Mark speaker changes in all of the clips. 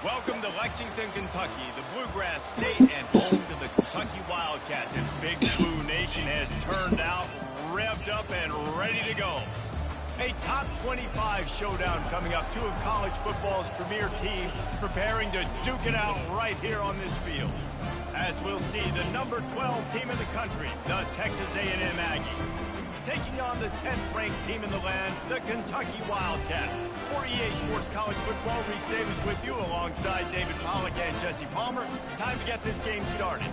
Speaker 1: Welcome to Lexington, Kentucky, the Bluegrass State and home to the Kentucky Wildcats. And Big Blue Nation has turned out, revved up, and ready to go. A top 25 showdown coming up. Two of college football's premier teams preparing to duke it out right here on this field. As we'll see, the number 12 team in the country, the Texas A&M Aggies, taking on the 10th-ranked team in the land, the Kentucky Wildcats. For EA Sports College Football, Reese Davis with you alongside David Pollack and Jesse Palmer. Time to get this game started.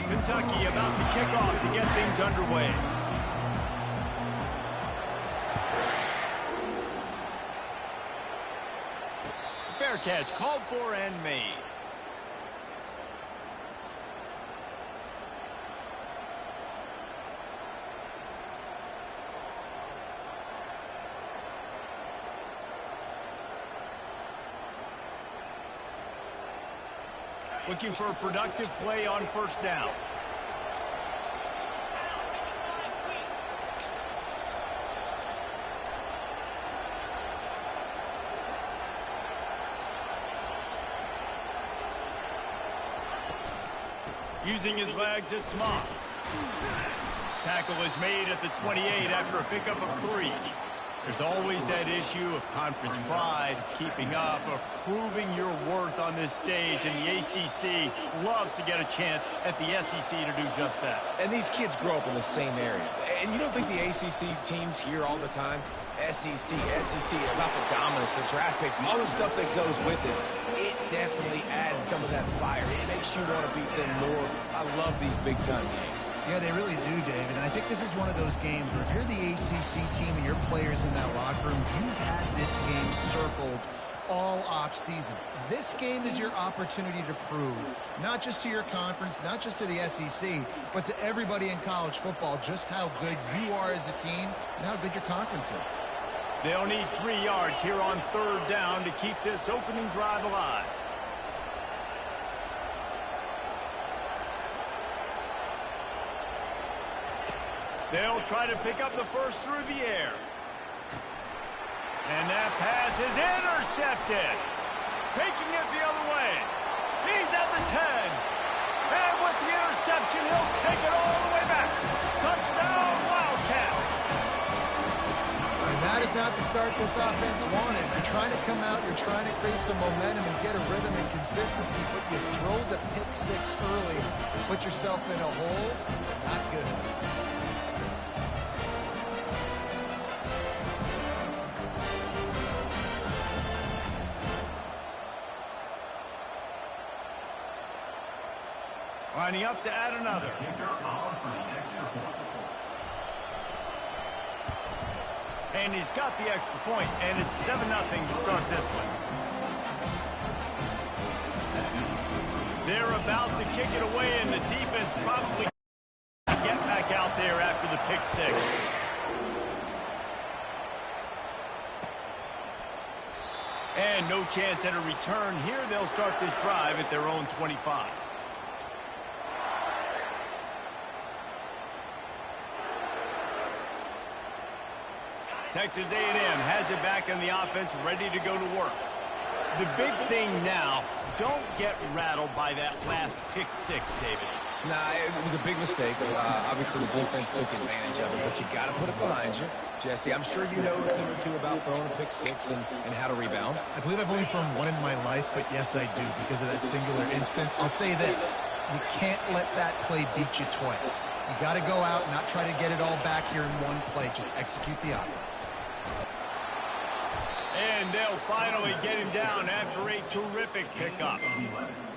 Speaker 1: Kentucky about to kick off to get things underway. Fair catch called for and made. Looking for a productive play on first down. Using his legs, it's Moss. Tackle is made at the 28 after a pickup of 3. There's always that issue of conference pride, keeping up, of proving your worth on this stage, and the ACC loves to get a chance at the SEC to do just that.
Speaker 2: And these kids grow up in the same area. And you don't think the ACC teams hear all the time, SEC, about the dominance, the draft picks, all the stuff that goes with it. It definitely adds some of that fire. It makes you want to beat them more. I love these big-time games.
Speaker 3: Yeah, they really do, David. And I think this is one of those games where if you're the ACC team and your players in that locker room, you've had this game circled all off-season. This game is your opportunity to prove, not just to your conference, not just to the SEC, but to everybody in college football, just how good you are as a team and how good your conference is.
Speaker 1: They'll need 3 yards here on third down to keep this opening drive alive. They'll try to pick up the first through the air. And that pass is intercepted. Taking it the other way. He's at the 10. And with the interception, he'll take it all the way back. Touchdown, Wildcats.
Speaker 3: And that is not the start this offense wanted. You're trying to come out, you're trying to create some momentum and get a rhythm and consistency, but you throw the pick 6 early, put yourself in a hole, not good.
Speaker 1: Lining up to add another. And he's got the extra point, and it's 7-0 to start this one. They're about to kick it away, and the defense probably get back out there after the pick 6. And no chance at a return here. They'll start this drive at their own 25. Texas A&M has it back on the offense, ready to go to work. The big thing now, don't get rattled by that last pick 6, David.
Speaker 2: Nah, it was a big mistake. Obviously, the defense took advantage of it, but you got to put it behind you. Jesse, I'm sure you know a thing or two about throwing a pick 6 and how to rebound.
Speaker 3: I believe I've only thrown one in my life, but yes, I do, because of that singular instance. I'll say this. You can't let that play beat you twice. You got to go out, not try to get it all back here in one play. Just execute the offense.
Speaker 1: And they'll finally get him down after a terrific pickup.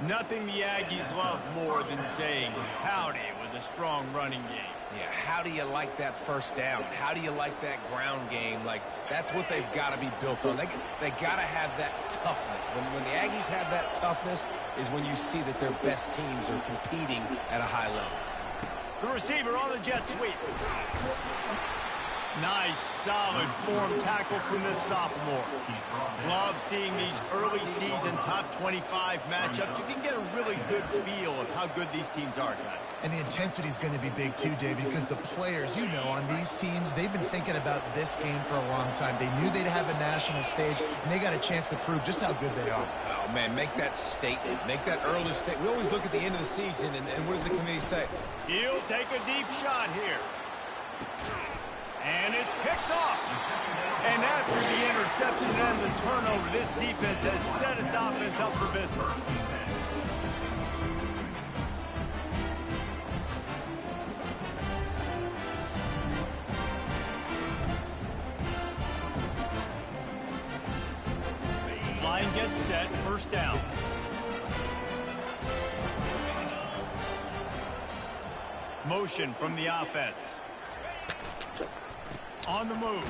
Speaker 1: Nothing the Aggies love more than saying howdy with a strong running game.
Speaker 2: Yeah, how do you like that first down? How do you like that ground game? Like, that's what they've got to be built on. They got to have that toughness. When the Aggies have that toughness is when you see that their best teams are competing at a high level.
Speaker 1: The receiver on the jet sweep. Nice, solid form tackle from this sophomore. Love seeing these early season top 25 matchups. You can get a really good feel of how good these teams are, guys.
Speaker 3: And the intensity is going to be big too, David, because the players, you know, on these teams, they've been thinking about this game for a long time. They knew they'd have a national stage, and they got a chance to prove just how good they are.
Speaker 2: Oh, man, make that statement. Make that early statement. We always look at the end of the season, and what does the committee say?
Speaker 1: He'll take a deep shot here. And it's picked off. And after the interception and the turnover, this defense has set its offense up for business. Line gets set, first down. Motion from the offense. On the move.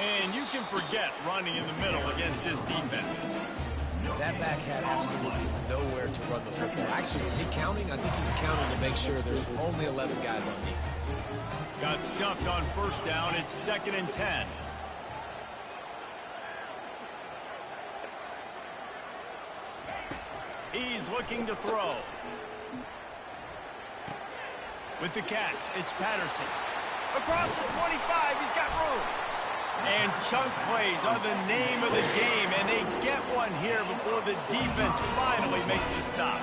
Speaker 1: And you can forget running in the middle against this defense.
Speaker 2: That back had absolutely nowhere to run the football. Actually, is he counting? I think he's counting to make sure there's only 11 guys on defense.
Speaker 1: Got stuffed on first down. It's 2nd and 10. He's looking to throw. With the catch, it's Patterson. Across the 25, he's got room. And chunk plays are the name of the game, and they get one here before the defense finally makes the stop.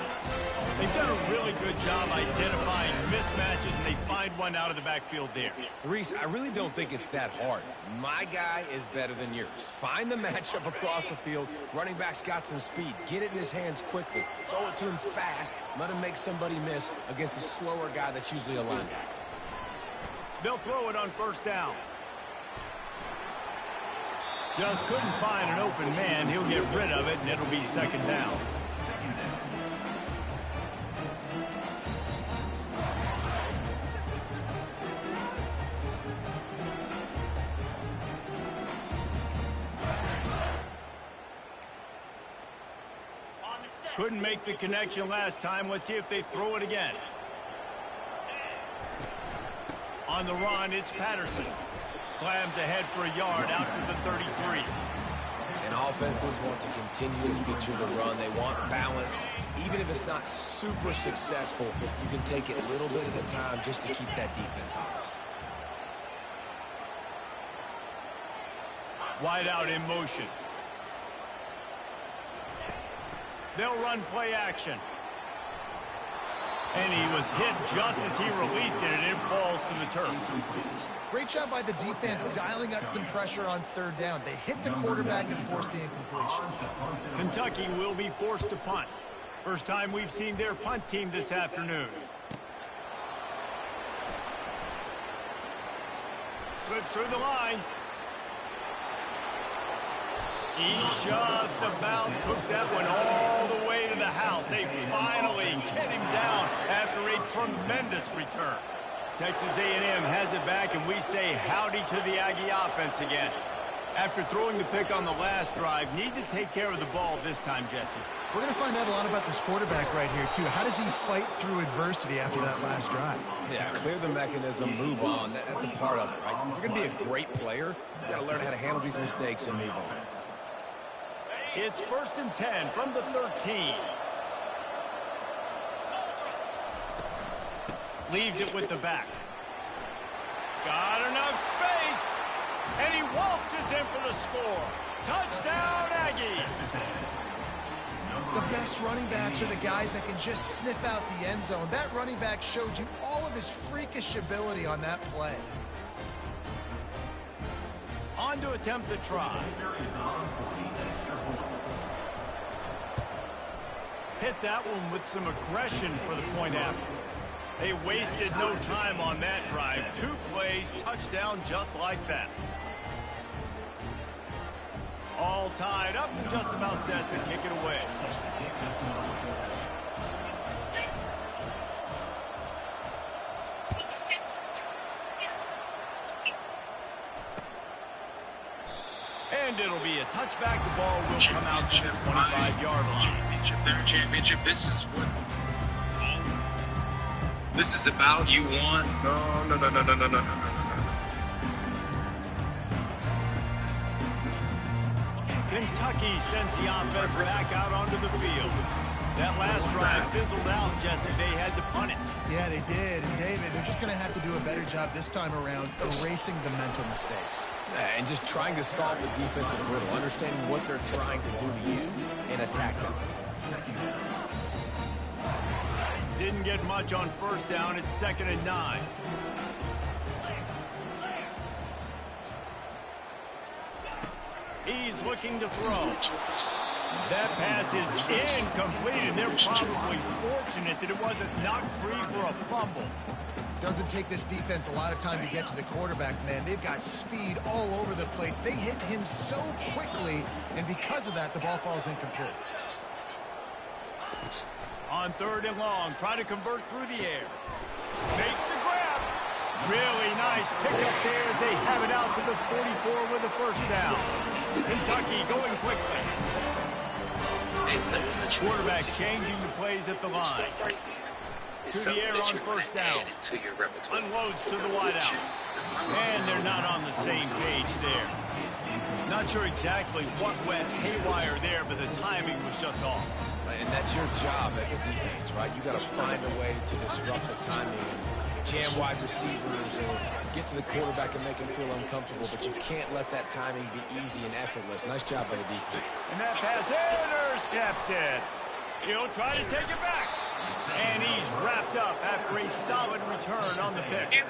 Speaker 1: They've done a really good job identifying mismatches, and they find one out of the backfield there.
Speaker 2: Reese, I really don't think it's that hard. My guy is better than yours. Find the matchup across the field. Running back's got some speed. Get it in his hands quickly. Throw it to him fast. Let him make somebody miss against a slower guy that's usually a linebacker.
Speaker 1: They'll throw it on first down. Just couldn't find an open man. He'll get rid of it, and it'll be 2nd down. Couldn't make the connection last time. Let's see if they throw it again. On the run, it's Patterson. Slams ahead for a yard out to the 33.
Speaker 2: And offenses want to continue to feature the run. They want balance. Even if it's not super successful, you can take it a little bit at a time just to keep that defense honest.
Speaker 1: Wide out in motion. They'll run play action. And he was hit just as he released it, and it falls to the turf.
Speaker 3: Great job by the defense dialing up some pressure on 3rd down. They hit the quarterback and forced the incompletion.
Speaker 1: Kentucky will be forced to punt. First time we've seen their punt team this afternoon. Slips through the line. He just about took that one all the way to the house. They finally get him down after a tremendous return. Texas A&M has it back, and we say howdy to the Aggie offense again. After throwing the pick on the last drive, need to take care of the ball this time, Jesse.
Speaker 3: We're going to find out a lot about this quarterback right here, too. How does he fight through adversity after that last drive?
Speaker 2: Yeah, clear the mechanism, move on. That's a part of it, right? If you're going to be a great player, you got to learn how to handle these mistakes and move on.
Speaker 1: It's 1st and 10 from the 13. Leaves it with the back. Got enough space. And he waltzes in for the score. Touchdown, Aggies.
Speaker 3: The best running backs are the guys that can just sniff out the end zone. That running back showed you all of his freakish ability on that play.
Speaker 1: On to attempt the try. Hit that one with some aggression for the point after. They wasted no time on that drive. 2 plays, touchdown just like that. All tied up, just about set to kick it away. And it'll be a touchback. The ball will come out to the 25-yard line.
Speaker 4: Championship. This is what this is about. You won. No.
Speaker 1: Kentucky sends the offense back out onto the field. That last drive fizzled out, Jesse. They had to punt it.
Speaker 3: Yeah, they did. And, David, they're just going to have to do a better job this time around erasing the mental mistakes.
Speaker 2: And just trying to solve the defensive riddle, understanding what they're trying to do to you and attack them.
Speaker 1: Didn't get much on first down. It's 2nd and 9. He's looking to throw. That pass is incomplete, and they're probably fortunate that it wasn't knocked free for a fumble.
Speaker 3: Doesn't take this defense a lot of time to get to the quarterback, man. They've got speed all over the place. They hit him so quickly, and because of that, the ball falls incomplete.
Speaker 1: On 3rd and long, try to convert through the air. Makes the grab. Really nice pickup there as they have it out to the 44 with a first down. Kentucky going quickly. Quarterback changing the plays at the line. To the air on first down. Unloads to the wideout. And they're not on the same page there. Not sure exactly what went haywire there, but the timing was just off.
Speaker 2: And that's your job as a defense, right? You got to find a way to disrupt the timing, jam wide receivers, or get to the quarterback and make him feel uncomfortable. But you can't let that timing be easy and effortless. Nice job by the defense.
Speaker 1: And that pass intercepted. He'll try to take it back. And he's wrapped up after a solid return on the pick.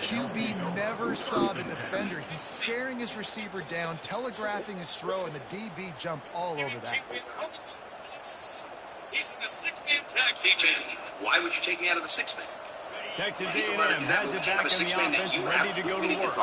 Speaker 3: QB never saw the defender. He's staring his receiver down, telegraphing his throw, and the DB jumped all over that.
Speaker 4: He's in the 6-man tag team. Why would you take me out of the 6-man?
Speaker 1: Texas A&M has it back in the offense, ready to go to work.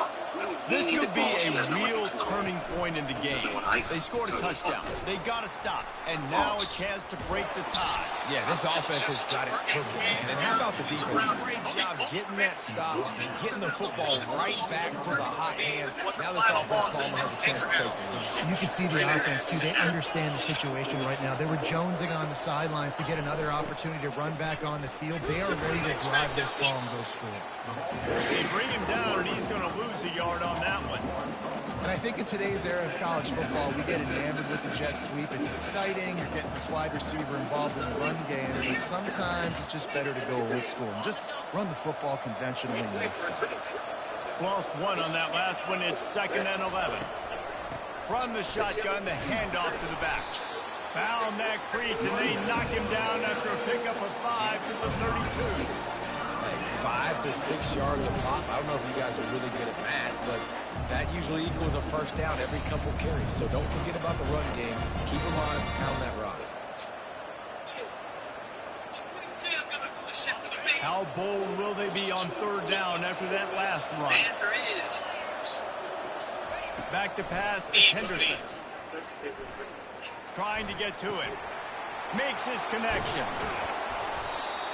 Speaker 1: This could be a real turning point in the game. They scored a touchdown. They got to stop. And now a chance to break the tie.
Speaker 2: Yeah, this offense has got it perfect. And how about the defense? Great job getting that stop, getting the football right back to the hot hand. Now this offense has a chance to take it.
Speaker 3: You can see the offense, too. They understand the situation right now. They were jonesing on the sidelines to get another opportunity to run back on the field. They are ready to drive this ball and go score.
Speaker 1: They bring him down, and he's going to lose a yard on that one.
Speaker 3: And I think in today's era of college football, we get enamored with the jet sweep. It's exciting. You're getting this wide receiver involved in the run game. But sometimes it's just better to go old school and just run the football conventionally.
Speaker 1: Lost one on that last one. It's 2nd and 11. From the shotgun, the handoff to the back. Found that crease, and they knock him down after a pickup of 5 to the 32.
Speaker 2: 5 to 6 yards a pop. I don't know if you guys are really good at math, but that usually equals a first down every couple carries. So don't forget about the run game. Keep them honest, pound that rock.
Speaker 1: How bold will they be on 3rd down after that last run?
Speaker 4: The answer is.
Speaker 1: Back to pass, it's Henderson. Trying to get to it. Makes his connection.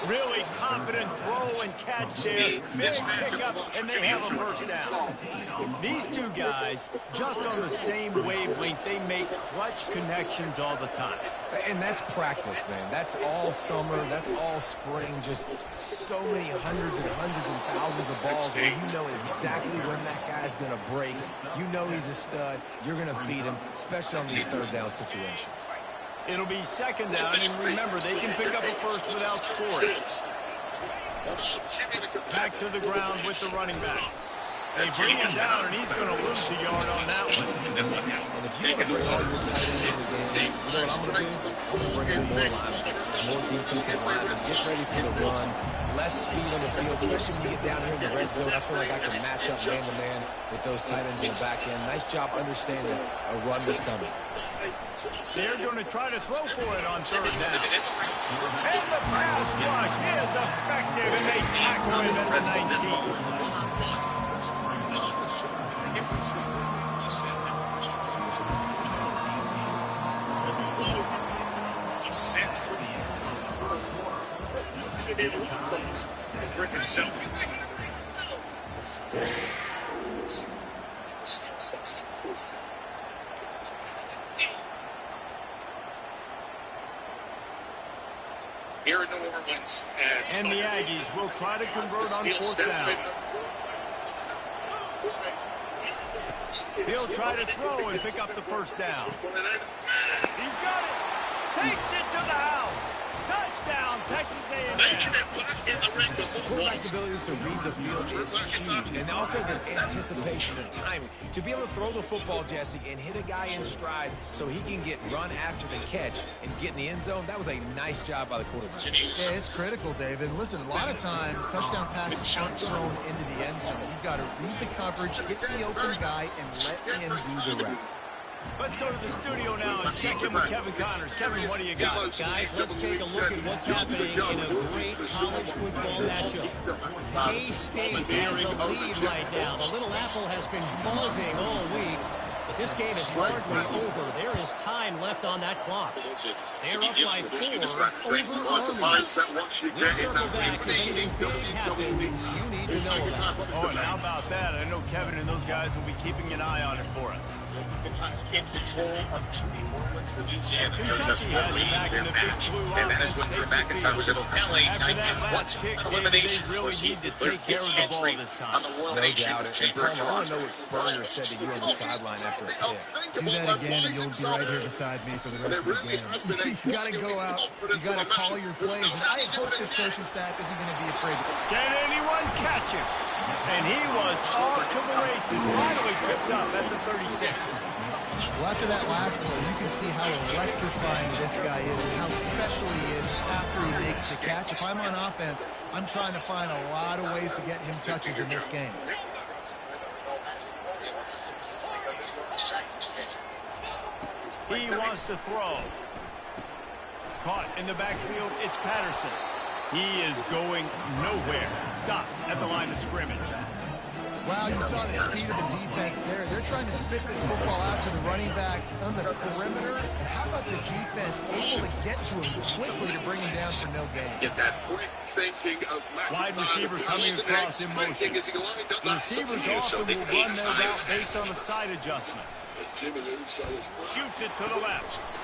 Speaker 1: Really confident throw and catch there. Big pickup, and they have a first down. These two guys, just on the same wavelength, they make clutch connections all the time.
Speaker 2: And that's practice, man. That's all summer. That's all spring. Just so many hundreds and thousands of balls where you know exactly when that guy's going to break. You know he's a stud. You're going to feed him, especially on these 3rd down situations.
Speaker 1: It'll be 2nd down, and remember, they can pick up a first without scoring. Back to the ground with the running back. They bring him down, and he's going to lose a yard on that one.
Speaker 2: And if you want to bring all your tight ends in the game, you know what I'm going to do? I'm going to bring in more linemen, more defensive linemen, get ready for the run, less speed on the field, especially when you get down here in the red zone. I feel like I can match up man-to-man with those tight ends in the back end. Nice job understanding a run was coming.
Speaker 1: They're going to try to throw for it on 3rd down. And the pass rush is effective, and they tackle him at the 19.
Speaker 4: Here in New Orleans,
Speaker 1: and the Aggies will try to convert on 4th down. He'll try to throw and pick up the first down. He's got it. Takes it to the house. Touchdown, Texas A&M.
Speaker 2: Quarterback's abilities to read the field is huge, and also the anticipation and timing. To be able to throw the football, Jesse, and hit a guy in stride so he can get run after the catch and get in the end zone, that was a nice job by the quarterback.
Speaker 3: Yeah, it's critical, David. Listen, a lot of times, touchdown passes aren't thrown into the end zone. You've got to read the coverage, hit the open guy, and let him do the rest.
Speaker 1: Let's go to the studio now and check in with Kevin Connors. Kevin, what do you got?
Speaker 5: Guys, let's take a look at what's happening in a great college football matchup. K-State has the lead right now. The Little Apple has been buzzing all week, but this game is largely over. There is time left on that clock. They're up by 4 over Army. We'll circle back if anything big happens you need to know about.
Speaker 1: Oh, and how about that? I know Kevin and those guys will be keeping an eye on it for us.
Speaker 4: In control of Kentucky
Speaker 1: has it back in the big blue
Speaker 4: and that is when McIntyre was able to LA
Speaker 1: after that last kick,
Speaker 4: elimination.
Speaker 1: They really need to take care of the ball this time.
Speaker 2: No doubt. And Palmer, I want to know what Spurrier said to you on the sideline after a hit.
Speaker 3: Do that again, and you'll be right here beside me for the rest of the game. You got to go out. You got to call your plays. And I hope this coaching staff isn't going to be afraid.
Speaker 1: Can anyone catch him? And he was off to the races. Finally tripped up at the 36.
Speaker 3: Well, after that last play, you can see how electrifying this guy is and how special he is after he makes the catch. If I'm on offense, I'm trying to find a lot of ways to get him touches in this game.
Speaker 1: He wants to throw. Caught in the backfield, it's Patterson. He is going nowhere. Stop at the line of scrimmage.
Speaker 3: Wow, you saw the speed of the defense there. They're trying to spit this football out to the running back on the perimeter. How about the defense able to get to him quickly to bring him down for no gain?
Speaker 4: Get that quick thinking of
Speaker 1: wide receiver coming across in motion. The receivers often will run their route based on a side adjustment. Shoots it to the left.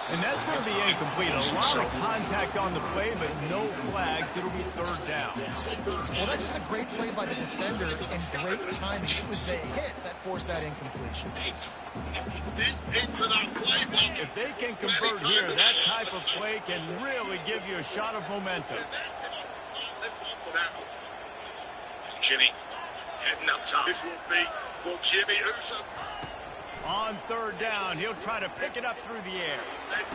Speaker 1: And that's going to be incomplete. A lot of contact on the play, but no flags. It'll be third down.
Speaker 3: Well, that's just a great play by the defender and great timing. It was the hit that forced that incompletion.
Speaker 4: Deep into that playbook.
Speaker 1: If they can convert here, that type of play can really give you a shot of momentum.
Speaker 4: Jimmy heading up top. This will be for Jimmy Uso.
Speaker 1: On third down, he'll try to pick it up through the air.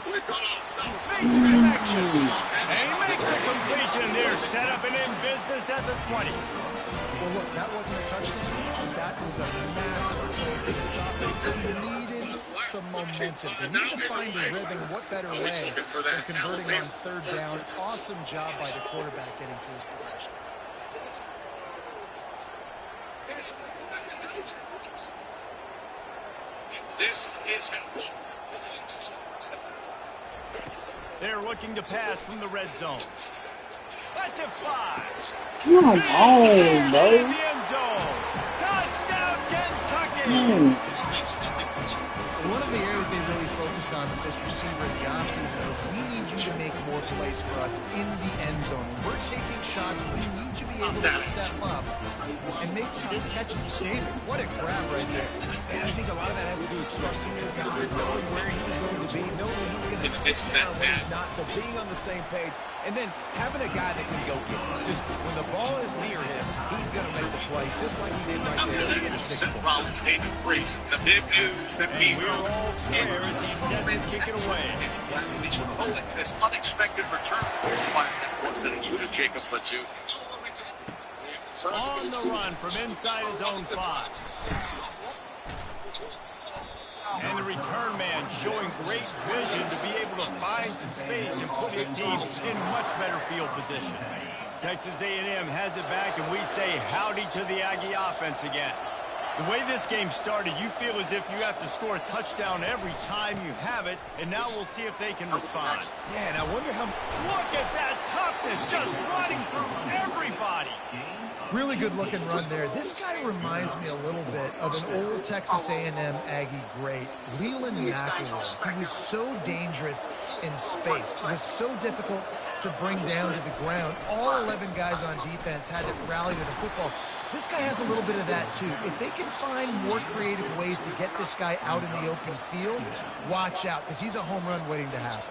Speaker 4: We've got ourselves.
Speaker 1: Makes a connection. And he makes a completion there. Set up and in business at the 20.
Speaker 3: Well, look, that wasn't a touchdown. That was a massive play for this offense. They needed some momentum. They needed to find a rhythm. What better way than converting on third down? Awesome job by the quarterback getting through his progression.
Speaker 4: This is
Speaker 1: They're looking to pass from the red zone. That's a fly.
Speaker 6: Come on, bro.
Speaker 1: In the end zone. Touchdown, Kentucky.
Speaker 3: One of the areas they really focus on with this receiver in the offseason is we need you to make more plays for us in the end zone. When we're taking shots, we need you to be able to step up and make tough catches. David, what a grab right there.
Speaker 2: And I think a lot of that has to do with trusting your guy, knowing where he's going to be, knowing he's going to sit down when he's not, so being on the same page, and then having a guy that can go get it. Just when the ball is near him, he's going to make the plays, just like he did right there in the
Speaker 4: Seth Rollins, David Priest, the big news that we
Speaker 1: we're all square as he set to kick it away.
Speaker 4: It's this unexpected return was that you to Jacob Fatu.
Speaker 1: On the run from inside his own 5. And the return man showing great vision to be able to find some space and put his team in much better field position. Texas A&M has it back, and we say howdy to the Aggie offense again. The way this game started, you feel as if you have to score a touchdown every time you have it, and now we'll see if they can respond.
Speaker 2: Yeah, and I wonder how...
Speaker 1: Look at that toughness, just running through everybody.
Speaker 3: Really good looking run there. This guy reminds me a little bit of an old Texas A&M Aggie great, Leland McElroy. He was so dangerous in space. It was so difficult to bring down to the ground. All 11 guys on defense had to rally to the football. This guy has a little bit of that, too. If they can find more creative ways to get this guy out in the open field, watch out, because he's a home run waiting to happen.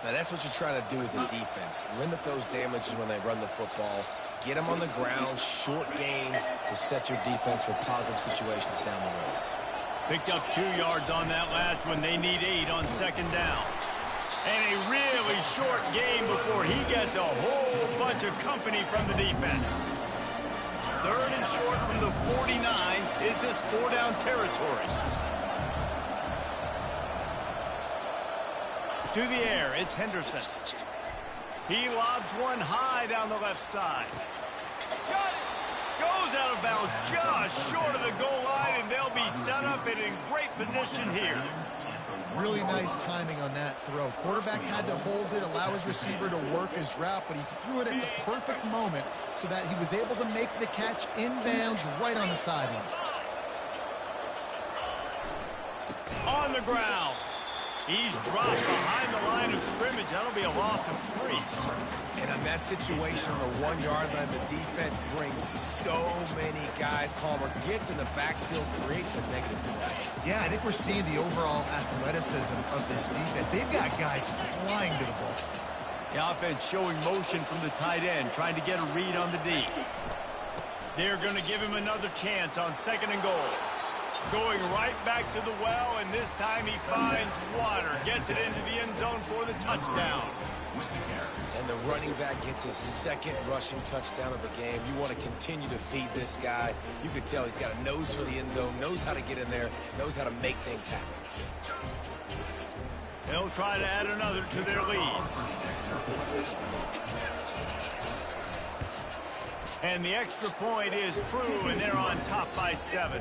Speaker 2: Now, that's what you're trying to do as a defense. Limit those damages when they run the football. Get them on the ground, short gains to set your defense for positive situations down the road.
Speaker 1: Picked up 2 yards on that last one. They need 8 on second down. And a really short game before he gets a whole bunch of company from the defense. 3rd and short from the 49. Is this 4-down territory? To the air, it's Henderson. He lobs one high down the left side. Got it! Goes out of bounds just short of the goal line, and they'll be set up and in great position here.
Speaker 3: Really nice timing on that throw. Quarterback had to hold it, allow his receiver to work his route, but he threw it at the perfect moment so that he was able to make the catch inbounds right on the sideline.
Speaker 1: On the ground. He's dropped behind the line of scrimmage. That'll be a loss of 3.
Speaker 2: And on that situation, the 1-yard line, the defense brings so many guys. Palmer gets in the backfield, creates a negative play.
Speaker 3: Yeah, I think we're seeing the overall athleticism of this defense. They've got guys flying to the ball.
Speaker 1: The offense showing motion from the tight end, trying to get a read on the D. They're going to give him another chance on 2nd and goal. Going right back to the well, and this time he finds water. Gets it into the end zone for the touchdown.
Speaker 2: And the running back gets his 2nd rushing touchdown of the game. You want to continue to feed this guy. You could tell he's got a nose for the end zone, knows how to get in there, knows how to make things happen.
Speaker 1: They'll try to add another to their lead. And the extra point is true, and they're on top by 7.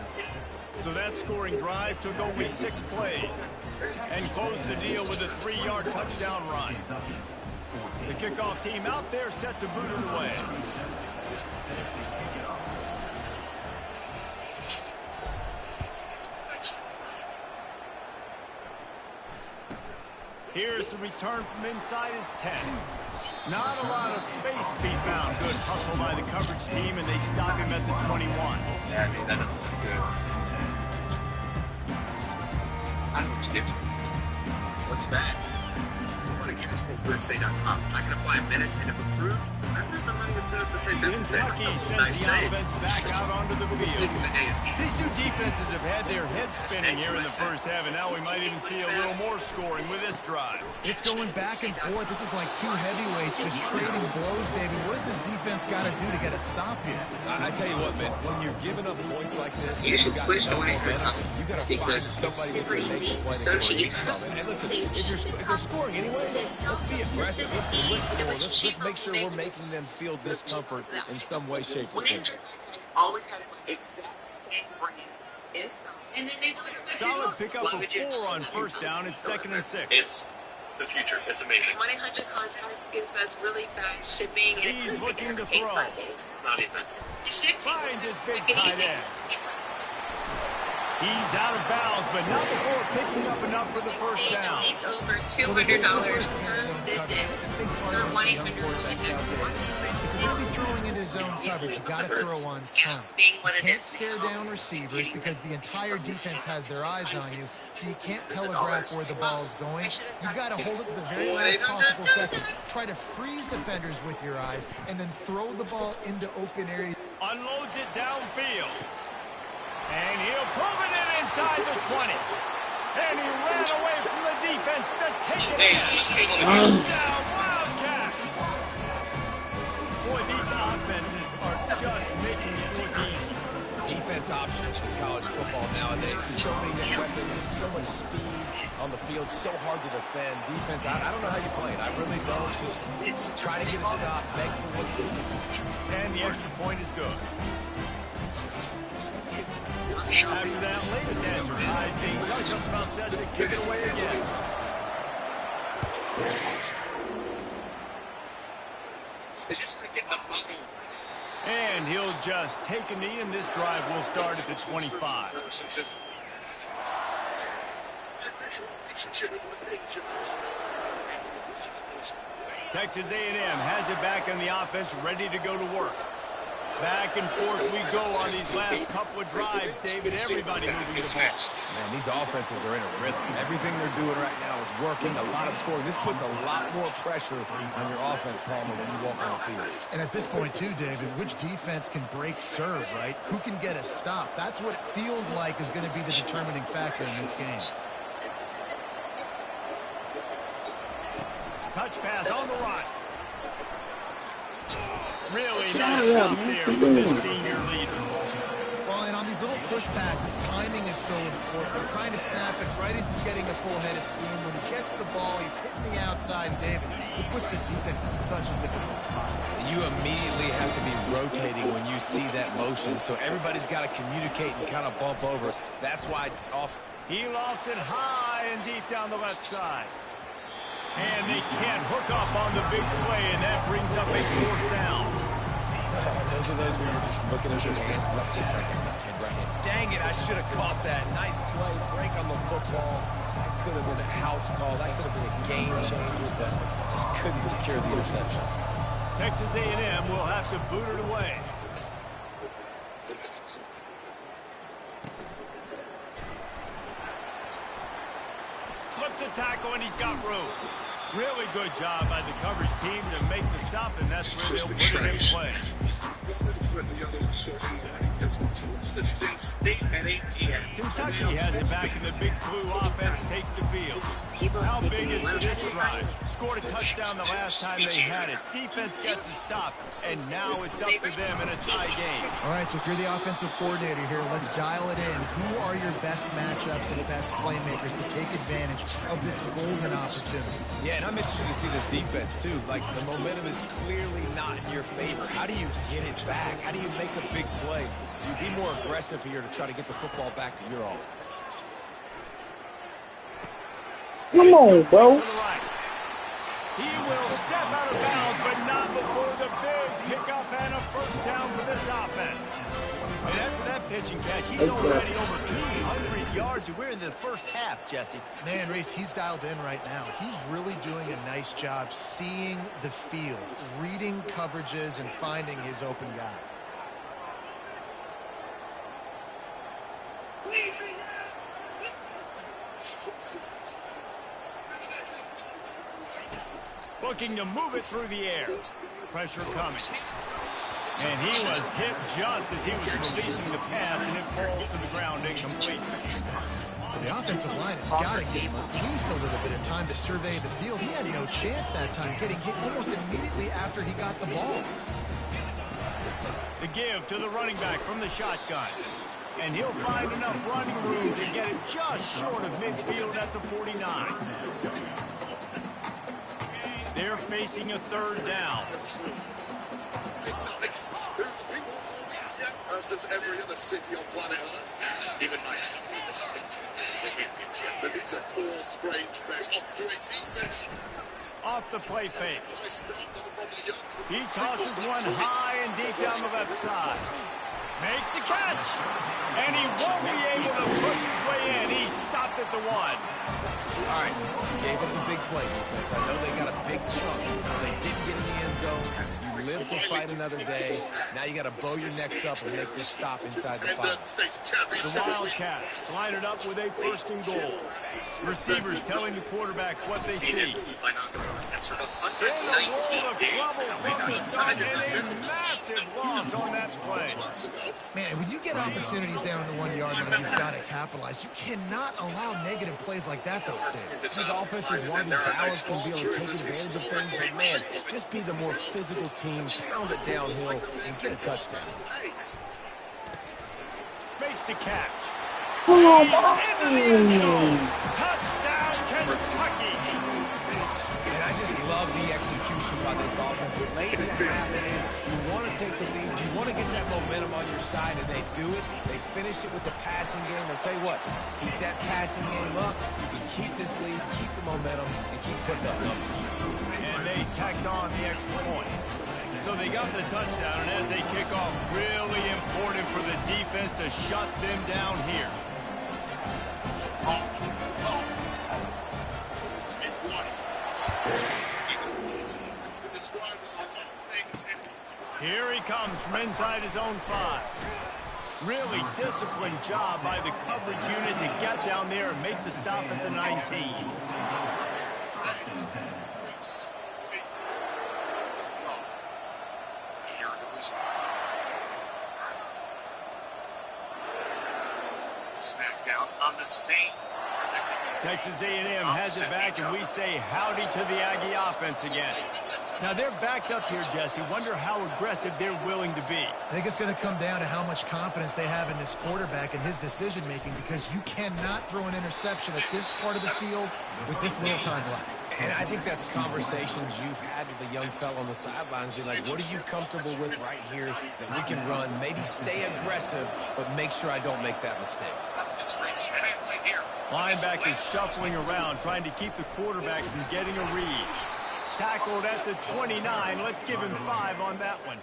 Speaker 1: So that scoring drive took only 6 plays and closed the deal with a 3-yard touchdown run. The kickoff team out there set to boot it away. Here's the return from inside his 10. Not a lot of space to be found. Good hustle by the coverage team, and they stop him at the 21.
Speaker 4: Yeah, I mean, that doesn't look good. I don't know what you do. What's that? Go to cashflowusa.com. I can apply minutes and if approved, I move the money as soon as the same business day.
Speaker 1: Kentucky sends
Speaker 4: Nice
Speaker 1: the
Speaker 4: save.
Speaker 1: offense back out onto the field.
Speaker 4: The day is easy.
Speaker 1: These 2 defenses have had their heads spinning here in the first half, and now we might even see a little more scoring with this drive.
Speaker 3: It's going back and forth. This is like 2 heavyweights just trading blows, David. What does this defense got to do to get a stop here?
Speaker 2: I tell you what, man, when you're giving up points like this,
Speaker 7: You should switch to
Speaker 2: momentum, you got to find
Speaker 7: because
Speaker 2: somebody
Speaker 7: it's
Speaker 2: that can make the play
Speaker 7: so
Speaker 2: to
Speaker 7: cheap.
Speaker 2: create something. And listen, if they're scoring anyway, let's be aggressive. Let's blitz more. Let's make sure we're making them feel discomfort in some way, shape, or form.
Speaker 7: Always has like exact same brand in stock. And then they deliver the
Speaker 1: Solid pickup of 4 on first down. It's 2nd and 6.
Speaker 4: It's the future. It's amazing.
Speaker 7: 1-800 contacts gives us really fast shipping and
Speaker 1: He's
Speaker 7: it
Speaker 1: looking to
Speaker 7: takes
Speaker 1: throw.
Speaker 7: 5 days.
Speaker 4: Not even.
Speaker 7: It ships
Speaker 1: Finds his big
Speaker 7: quick and
Speaker 1: tight
Speaker 7: easy.
Speaker 1: end. He's out of bounds, but not before picking up enough for the first down.
Speaker 7: It's over $200 per visit. For 1-800
Speaker 3: If you're going to be throwing into zone coverage, you got to throw on time.
Speaker 7: being what
Speaker 3: You
Speaker 7: it
Speaker 3: can't
Speaker 7: is
Speaker 3: stare
Speaker 7: now.
Speaker 3: down receivers because the entire defense has their eyes on you, so you can't telegraph where the ball's going. You've got to hold it to the very last possible second. Try to freeze defenders with your eyes, and then throw the ball into open areas.
Speaker 1: Unloads it downfield. And he'll pull it in inside the 20. And he ran away from the defense to take it in. Touchdown, Wildcats. Boy, these offenses are just making it look easy.
Speaker 2: Defense options in college football nowadays. So many weapons, so much speed on the field, so hard to defend. Defense, I don't know how you play it. I really don't. Just try to get a stop, beg for what it is.
Speaker 1: And the extra point is good. After that latest answer, tied things are just about set to kick it away again. And he'll just take a knee, and this drive will start at the 25. Texas A&M has it back on the offense, ready to go to work. Back and forth we go on these last couple of drives, David. Everybody moving the ball.
Speaker 2: Man, these offenses are in a rhythm. Everything they're doing right now is working. A lot of scoring. This puts a lot more pressure on your offense, Palmer, when you walk on the field.
Speaker 3: And at this point, too, David, which defense can break serve, right? Who can get a stop? That's what it feels like is going to be the determining factor in this game.
Speaker 1: Touch pass on the run. Really nice stop there from the senior leader.
Speaker 3: Well, and on these little push passes, timing is so important. They're trying to snap it right as he's getting a full head of steam. When he gets the ball, he's hitting the outside, David. It puts the defense in such a difficult spot.
Speaker 2: You immediately have to be rotating when you see that motion, so everybody's got to communicate and kind of bump over. That's why
Speaker 1: he lofts it high and deep down the left side. And they can't hook up on the big play, and that brings up a 4th down.
Speaker 2: Those are those where you're just looking at your hands, left hand, right hand. Dang it, I should have caught that. Nice play, break on the football. That could have been a house call. That could have been a game changer, but just couldn't secure the interception.
Speaker 1: Texas A&M will have to boot it away. Slips a tackle, and he's got room. Really good job by the coverage team to make the stop, and that's where they'll put it in play. Kentucky has it back, and the Big Blue offense takes the field. How big is this drive? Scored a touchdown the last time they had it. Defense gets a stop, and now it's up to them in a tie game.
Speaker 3: All right, so if you're the offensive coordinator here, let's dial it in. Who are your best matchups and best playmakers to take advantage of this golden opportunity?
Speaker 2: Yeah, and I'm interested to see this defense, too. Like, the momentum is clearly not in your favor. How do you get it back? How do you make a big play? You be more aggressive here to try to get the football back to your offense.
Speaker 6: Come on, bro.
Speaker 1: He will step out of bounds, but not before the big pickup and a 1st down for this offense. And after that pitch and catch, he's already over 200 yards, and we're in the first half, Jesse.
Speaker 3: Man, Reese, he's dialed in right now. He's really doing a nice job seeing the field, reading coverages, and finding his open guy.
Speaker 1: Looking to move it through the air. Pressure coming. And he was hit just as he was releasing the pass, and it falls to the ground incomplete.
Speaker 3: The offensive line has got to give him at least a little bit of time to survey the field. He had no chance that time, getting hit almost immediately after he got the ball.
Speaker 1: The give to the running back from the shotgun. And he'll find enough running room to get it just short of midfield at the 49. They're facing a 3rd down.
Speaker 8: As every other city on planet Earth, even Miami. But these are all strange men up to a decent.
Speaker 1: Off the play fake. He tosses one high and deep down the left side. Makes the catch. And he won't be able to push his way in. He stopped at the 1.
Speaker 2: All right, gave up the big play defense. I know they got a big chunk. They didn't get in the end zone. You live to fight another day. Now you got to bow your necks up and make this stop inside the 5.
Speaker 1: The Wildcats line it up with a 1st and goal. Receivers telling the quarterback what they see. In a world of trouble from the start, and a massive loss on that play.
Speaker 3: Man, when you get opportunities down in the 1-yard line, you've got to capitalize. You cannot allow negative plays like that, though.
Speaker 2: The offenses want to be balanced and be able to take advantage of things, but man, just be the more physical team, pound it downhill, and get a touchdown.
Speaker 1: Makes the catch.
Speaker 6: Come on,
Speaker 1: Touchdown, Kentucky.
Speaker 2: And I just love the execution by this offense. Late in the half, man, you want to take the lead. You want to get that momentum on your side, and they do it. They finish it with the passing game. I'll tell you what, keep that passing game up. You can keep this lead, keep the momentum, and keep putting up numbers.
Speaker 1: And they tacked on the extra point. So they got the touchdown, and as they kick off, really important for the defense to shut them down here.
Speaker 8: described as a lot of things.
Speaker 1: Here he comes from inside his own 5. Really disciplined job by the coverage unit to get down there and make the stop at the 19.
Speaker 4: Smacked down on the same.
Speaker 1: Texas A&M has it back, and we say howdy to the Aggie offense again. Now, they're backed up here, Jesse. Wonder how aggressive they're willing to be.
Speaker 3: I think it's going to come down to how much confidence they have in this quarterback and his decision-making, because you cannot throw an interception at this part of the field with this little time left.
Speaker 2: And I think that's conversations you've had with the young fella on the sidelines. Be like, what are you comfortable with right here that we can run? Maybe stay aggressive, but make sure I don't make that mistake.
Speaker 1: Linebackers shuffling around, trying to keep the quarterback from getting a read. Tackled at the 29. Let's give him 5 on that one.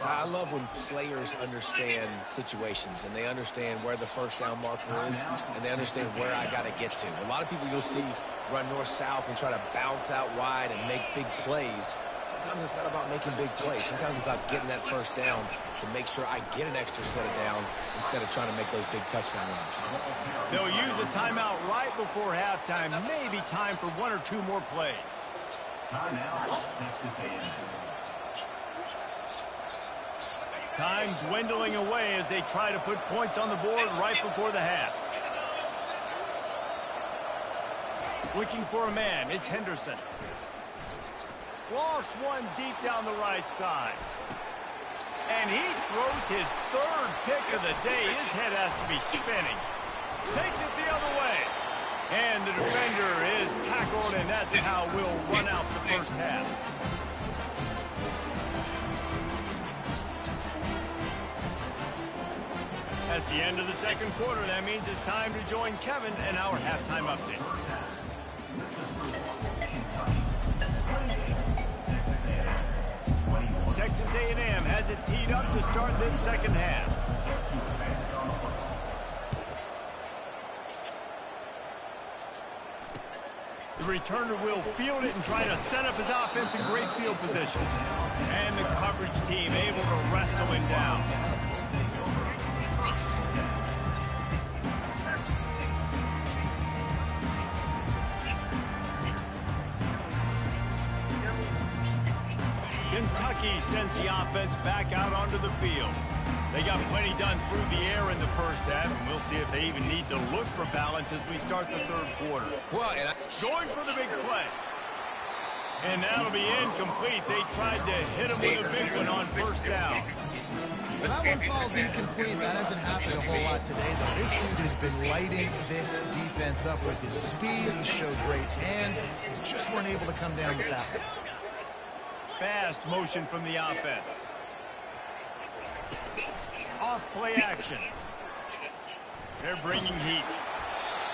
Speaker 2: I love when players understand situations and they understand where the first down marker is and they understand where I got to get to. A lot of people you'll see run north-south and try to bounce out wide and make big plays. Sometimes it's not about making big plays. Sometimes it's about getting that first down to make sure I get an extra set of downs instead of trying to make those big touchdown runs.
Speaker 1: They'll use a timeout right before halftime. Maybe time for 1 or 2 more plays. Time dwindling away as they try to put points on the board right before the half. Looking for a man, it's Henderson. Lost one deep down the right side. And he throws his 3rd pick of the day. His head has to be spinning. Takes it the other way. And the defender is tackled, and that's how we'll run out the first half. That's the end of the second quarter. That means it's time to join Kevin in our halftime update. Texas A&M has it teed up to start this second half. The returner will field it and try to set up his offense in great field position. And the coverage team able to wrestle him down. Kentucky sends the offense back out onto the field. They got plenty done through the air in the first half, and we'll see if they even need to look for balance as we start the third quarter.
Speaker 2: Well,
Speaker 1: going for the big play. And that'll be incomplete. They tried to hit him with a big one on first down.
Speaker 3: Well, that one falls incomplete. That hasn't happened a whole lot today, though. This dude has been lighting this defense up with his speed. He showed great hands. They just weren't able to come down with that.
Speaker 1: Fast motion from the offense. Off play action. They're bringing heat.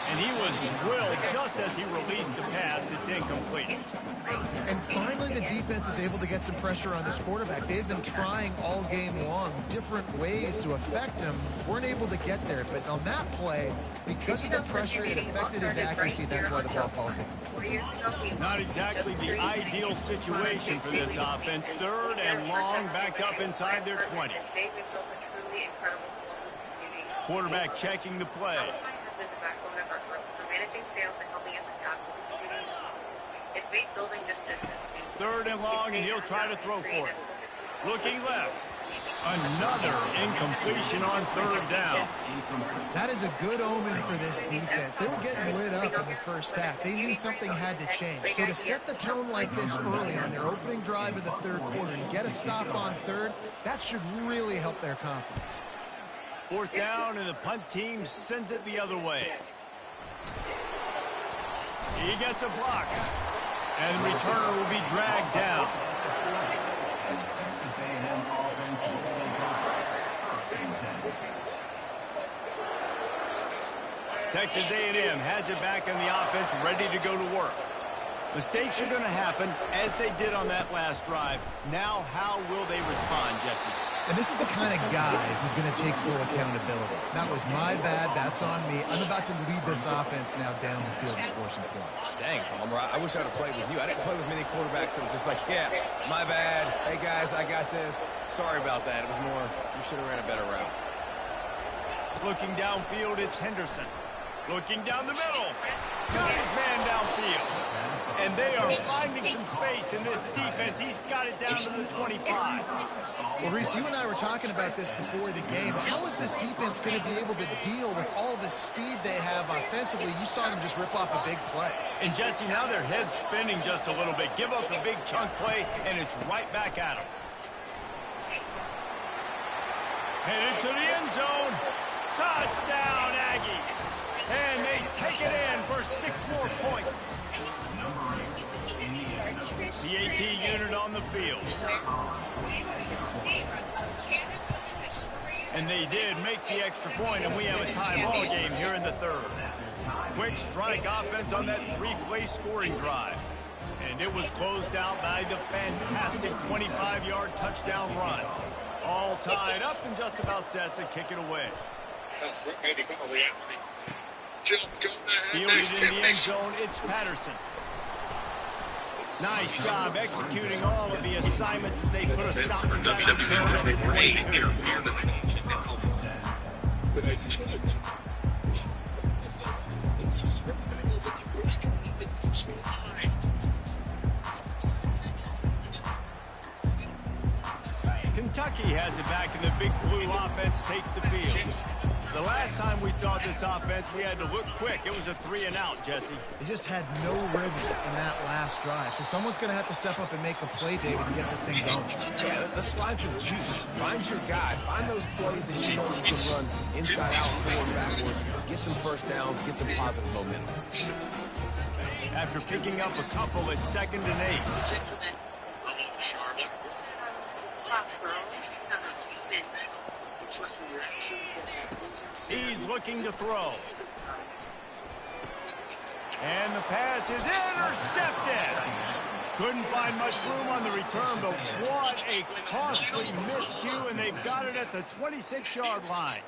Speaker 1: And he was drilled just as he released the pass. It's incomplete.
Speaker 3: And finally, the defense is able to get some pressure on this quarterback. They've been trying all game long different ways to affect him. Weren't able to get there. But on that play, because of the pressure, it affected his accuracy. That's why the ball falls in.
Speaker 1: Not exactly the ideal situation for this offense. 3rd and long, back up inside their 20. Quarterback checking the play.
Speaker 7: The backbone of our growth for managing sales and helping us adapt with exceeding new skills. It's made building this business.
Speaker 1: 3rd and long, and he'll try to throw for it. Looking left. Another incompletion on 3rd down.
Speaker 3: That is a good omen for this defense. They were getting lit up in the first half. They knew something had to change. So to set the tone like this early on their opening drive of the 3rd quarter and get a stop on 3rd, that should really help their confidence.
Speaker 1: 4th down, and the punt team sends it the other way. He gets a block, and the returner will be dragged down. Texas A&M has it back on the offense, ready to go to work. Mistakes are going to happen, as they did on that last drive. Now, how will they respond, Jesse?
Speaker 3: And this is the kind of guy who's going to take full accountability. That was my bad. That's on me. I'm about to lead this offense now down the field and score some points.
Speaker 2: Dang, Palmer, I wish I'd have played with you. I didn't play with many quarterbacks that were just like, yeah, my bad. Hey, guys, I got this. Sorry about that. It was more, you should have ran a better route.
Speaker 1: Looking downfield, it's Henderson. Looking down the middle. Got his man downfield. And they are finding some space in this defense. He's got it down to the 25.
Speaker 3: Well, Reese, you and I were talking about this before the game. How is this defense going to be able to deal with all the speed they have offensively? You saw them just rip off a big play.
Speaker 1: And, Jesse, now their head's spinning just a little bit. Give up a big chunk play, and it's right back at them. Headed to the end zone. Touchdown, Aggies. And they take it in for 6 more points. The AT unit on the field. And they did make the extra point, and we have a tie ball game here in the 3rd. Quick strike offense on that 3-play scoring drive. And it was closed out by the fantastic 25-yard touchdown run. All tied up and just about set to kick it away. Fielded in the end zone, it's Patterson. Nice job executing all of the assignments as they put a stop to that return of the 22. Kentucky has it back, and the big blue offense takes the field. The last time we saw this offense, we had to look quick. It was a 3-and-out, Jesse.
Speaker 3: They just had no rhythm in that last drive. So someone's going to have to step up and make a play, David, and get this thing going.
Speaker 2: Yeah, let's find some juice. Find your guy. Find those plays that you know you can run inside out, forward, backwards. Get some first downs. Get some positive momentum.
Speaker 1: After picking up a couple at 2nd and 8.
Speaker 7: Gentlemen.
Speaker 1: He's looking to throw. And the pass is intercepted. Couldn't find much room on the return, but what a costly miscue, and they've got it at the 26-yard line.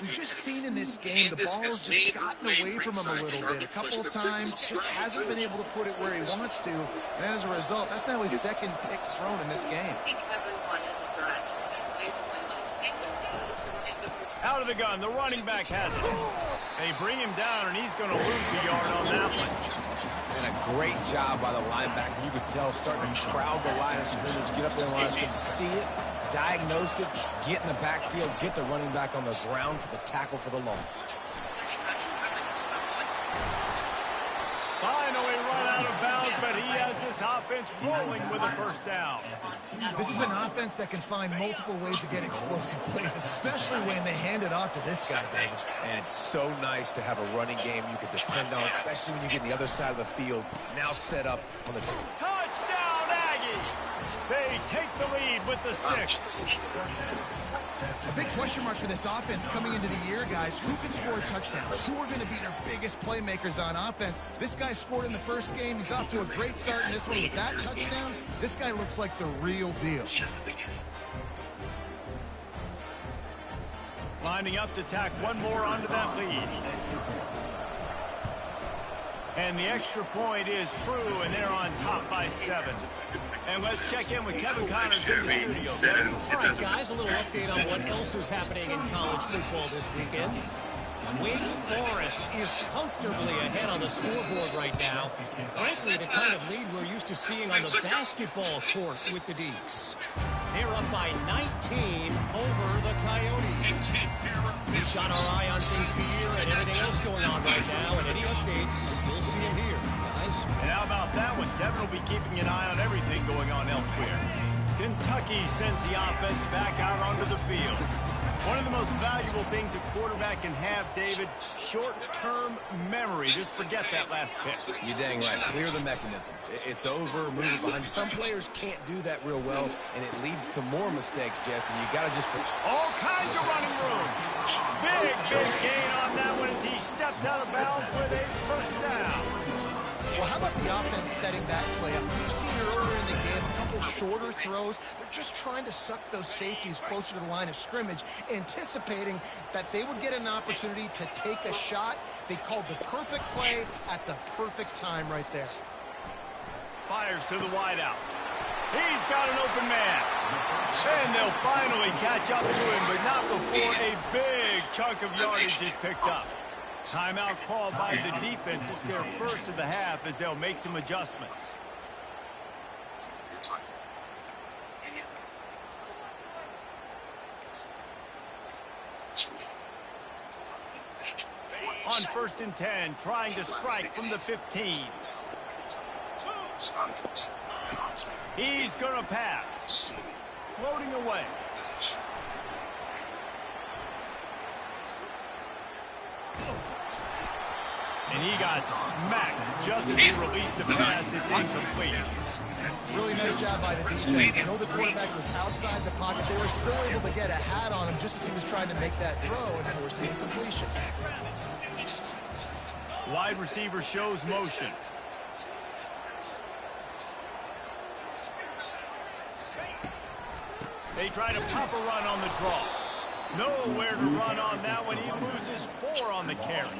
Speaker 3: We've just seen in this game the ball's just gotten away from him a little bit. A couple of times, just hasn't been able to put it where he wants to. And as a result, that's now his 2nd pick thrown in this game.
Speaker 7: I think everyone is a threat.
Speaker 1: Out of the gun, the running back has it. They bring him down, and he's going to lose a yard on that one.
Speaker 2: And a great job by the linebacker. You could tell starting to crowd the line of scrimmage, get up there in the line of scrimmage, see it, diagnose it, get in the backfield, get the running back on the ground for the tackle for the loss.
Speaker 1: Finally run out of bounds, but he has this offense rolling with a first down.
Speaker 3: This is an offense that can find multiple ways to get explosive plays, especially when they hand it off to this guy, David.
Speaker 2: And it's so nice to have a running game you can depend on, especially when you get on the other side of the field, now set up on the...
Speaker 1: Touchdown, Aggies! They take the lead with the 6.
Speaker 3: A big question mark for this offense coming into the year, guys. Who can score touchdowns? Who are going to be their biggest playmakers on offense? This guy scored in the first game. He's off to a great start in this one with that touchdown. This guy looks like the real deal.
Speaker 1: Lining up to tack one more onto that lead. And the extra point is true, and they're on top by 7. And let's check in with Kevin Connors in the studio.
Speaker 5: All right, guys, a little update on what else is happening in college football this weekend. Wake Forest is comfortably ahead on the scoreboard right now. Frankly, the kind of lead we're used to seeing on the basketball court with the Deacs. They're up by 19 over the Coyotes. We've got our eye on things here and everything else going on right now, and any updates, you'll see them here, guys.
Speaker 1: And how about that one? Kevin will be keeping an eye on everything going on elsewhere. Kentucky sends the offense back out onto the field. One of the most valuable things a quarterback can have, David, short-term memory. Just forget that last pick.
Speaker 2: You're dang right. Clear the mechanism. It's over, move it behind. Some players can't do that real well, and it leads to more mistakes, Jesse. You got to just...
Speaker 1: All kinds of running room. Big gain on that one as he stepped out of bounds with a first down.
Speaker 3: Well, how about the offense setting that play up? We've seen earlier in the game a couple shorter throws close. They're just trying to suck those safeties closer to the line of scrimmage, anticipating that they would get an opportunity to take a shot. They called the perfect play at the perfect time right there.
Speaker 1: Fires to the wideout. He's got an open man. And they'll finally catch up to him, but not before a big chunk of yardage is picked up. Timeout called by the defense. It's their first of the half as they'll make some adjustments. On 1st and 10, trying to strike from the 15. He's going to pass. Floating away. And he got smacked just as he released the pass. It's incomplete.
Speaker 3: Really nice job by the defense. I know the quarterback was outside the pocket. They were still able to get a hat on him just as he was trying to make that throw and force the incompletion.
Speaker 1: Wide receiver shows motion. They try to pop a run on the draw. Nowhere to run on that one. He loses 4 on the carry.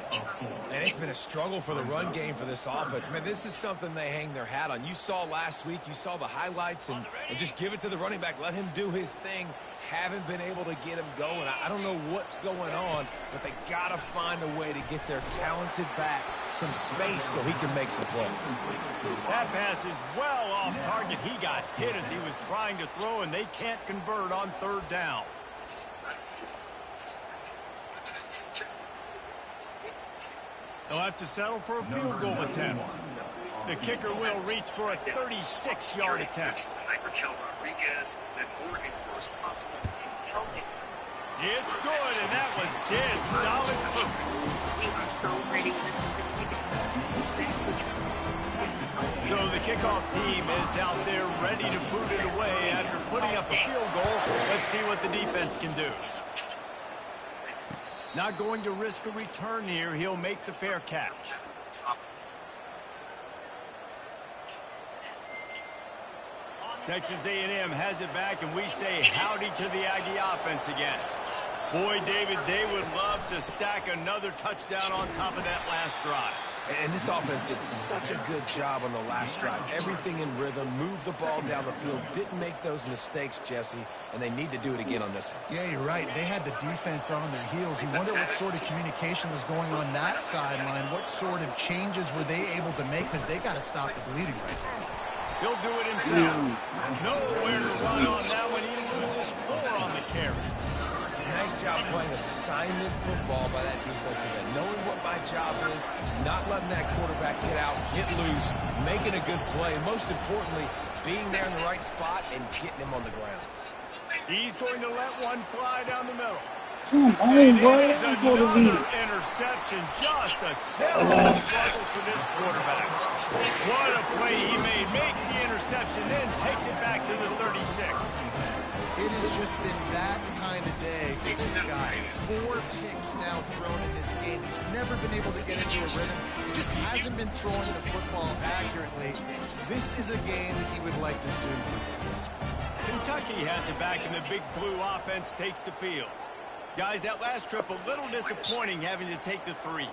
Speaker 2: And it's been a struggle for the run game for this offense. Man, this is something they hang their hat on. You saw last week, you saw the highlights, and just give it to the running back. Let him do his thing. Haven't been able to get him going. I don't know what's going on, but they got to find a way to get their talented back some space so he can make some plays.
Speaker 1: That pass is well off target. He got hit as he was trying to throw, and they can't convert on 3rd down. They'll have to settle for a field goal attempt. The kicker will reach for a 36-yard attempt. It's good, and that was dead solid. So the kickoff team is out there ready to boot it away after putting up a field goal. Let's see what the defense can do. Not going to risk a return here. He'll make the fair catch. Texas A&M has it back, and we say howdy to the Aggie offense again. Boy, David, they would love to stack another touchdown on top of that last drive.
Speaker 2: And this offense did such a good job on the last drive. Everything in rhythm, moved the ball down the field, didn't make those mistakes, Jesse, and they need to do it again on this one.
Speaker 3: Yeah, you're right. They had the defense on their heels. You wonder what sort of communication was going on that sideline. What sort of changes were they able to make, because they got to stop the bleeding right now.
Speaker 1: He'll do it himself. Nowhere to run on that one. He loses 4 on the carry.
Speaker 2: Nice job playing assignment football by that defensive end. Knowing what my job is, not letting that quarterback get out, get loose, making a good play, and most importantly, being there in the right spot and getting him on the ground.
Speaker 1: He's going to let one fly down the middle.
Speaker 6: And
Speaker 1: it is another interception. Just a terrible struggle for this quarterback. What a play he made. Makes the interception, then takes it back to the 36.
Speaker 3: It has just been that kind of day for this guy. 4 picks now thrown in this game. He's never been able to get into a rhythm. He just hasn't been throwing the football accurately. This is a game he would like to soon forget.
Speaker 1: Kentucky has it back, and the Big Blue offense takes the field. Guys, that last trip a little disappointing having to take the 3.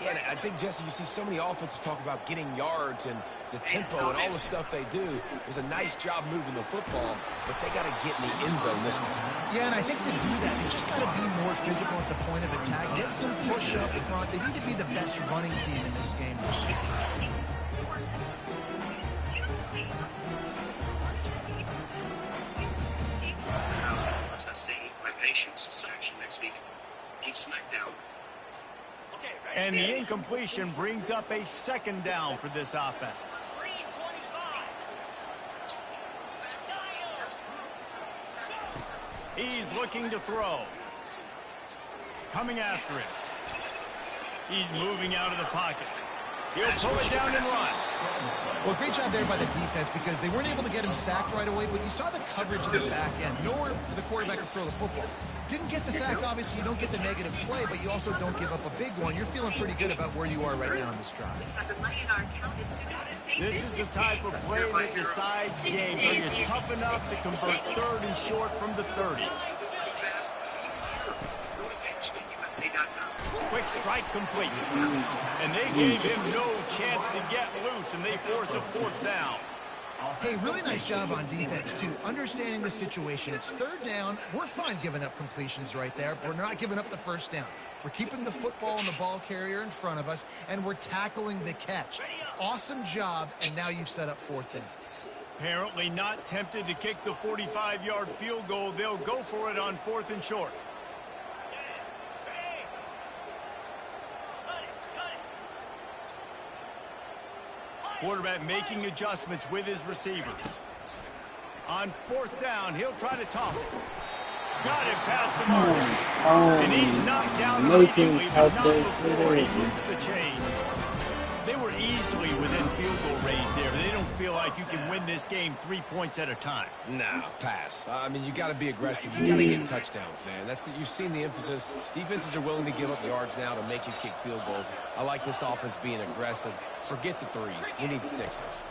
Speaker 2: Yeah, and I think, Jesse, you see so many offenses talk about getting yards and the tempo and all the stuff they do. It was a nice job moving the football, but they got to get in the end zone this time.
Speaker 3: Yeah, and I think to do that, they just got to be more physical at the point of attack. Get some push up front. They need to be the best running team in this game.
Speaker 4: Testing my patience action next week on SmackDown.
Speaker 1: And the incompletion brings up a 2nd down for this offense. He's looking to throw. Coming after it. He's moving out of the pocket. He'll pull it down and run.
Speaker 3: Well, great job there by the defense because they weren't able to get him sacked right away, but you saw the coverage in the back end. Nowhere for the quarterback to throw the football. Didn't get the sack, obviously. You don't get the negative play, but you also don't give up a big one. You're feeling pretty good about where you are right now in this drive.
Speaker 1: This is the type of play that decides games. Are you tough enough to convert 3rd and short from the 30? Quick strike complete. And they gave him no chance to get loose, and they force a 4th down.
Speaker 3: Hey, really nice job on defense, too. Understanding the situation. It's 3rd down. We're fine giving up completions right there. We're not giving up the 1st down. We're keeping the football and the ball carrier in front of us, and we're tackling the catch. Awesome job, and now you've set up 4th down.
Speaker 1: Apparently not tempted to kick the 45-yard field goal. They'll go for it on 4th and short. Quarterback making adjustments with his receivers. On 4th down, he'll try to toss it. Got it past the mark. And he's knocked down immediately, but not before he moves the chain. They were easily within field goal range there, but they don't feel like you can win this game 3 points at a time.
Speaker 2: Nah, pass. I mean, you got to be aggressive. You got to get touchdowns, man. You've seen the emphasis. Defenses are willing to give up yards now to make you kick field goals. I like this offense being aggressive. Forget the 3s. We need 6s.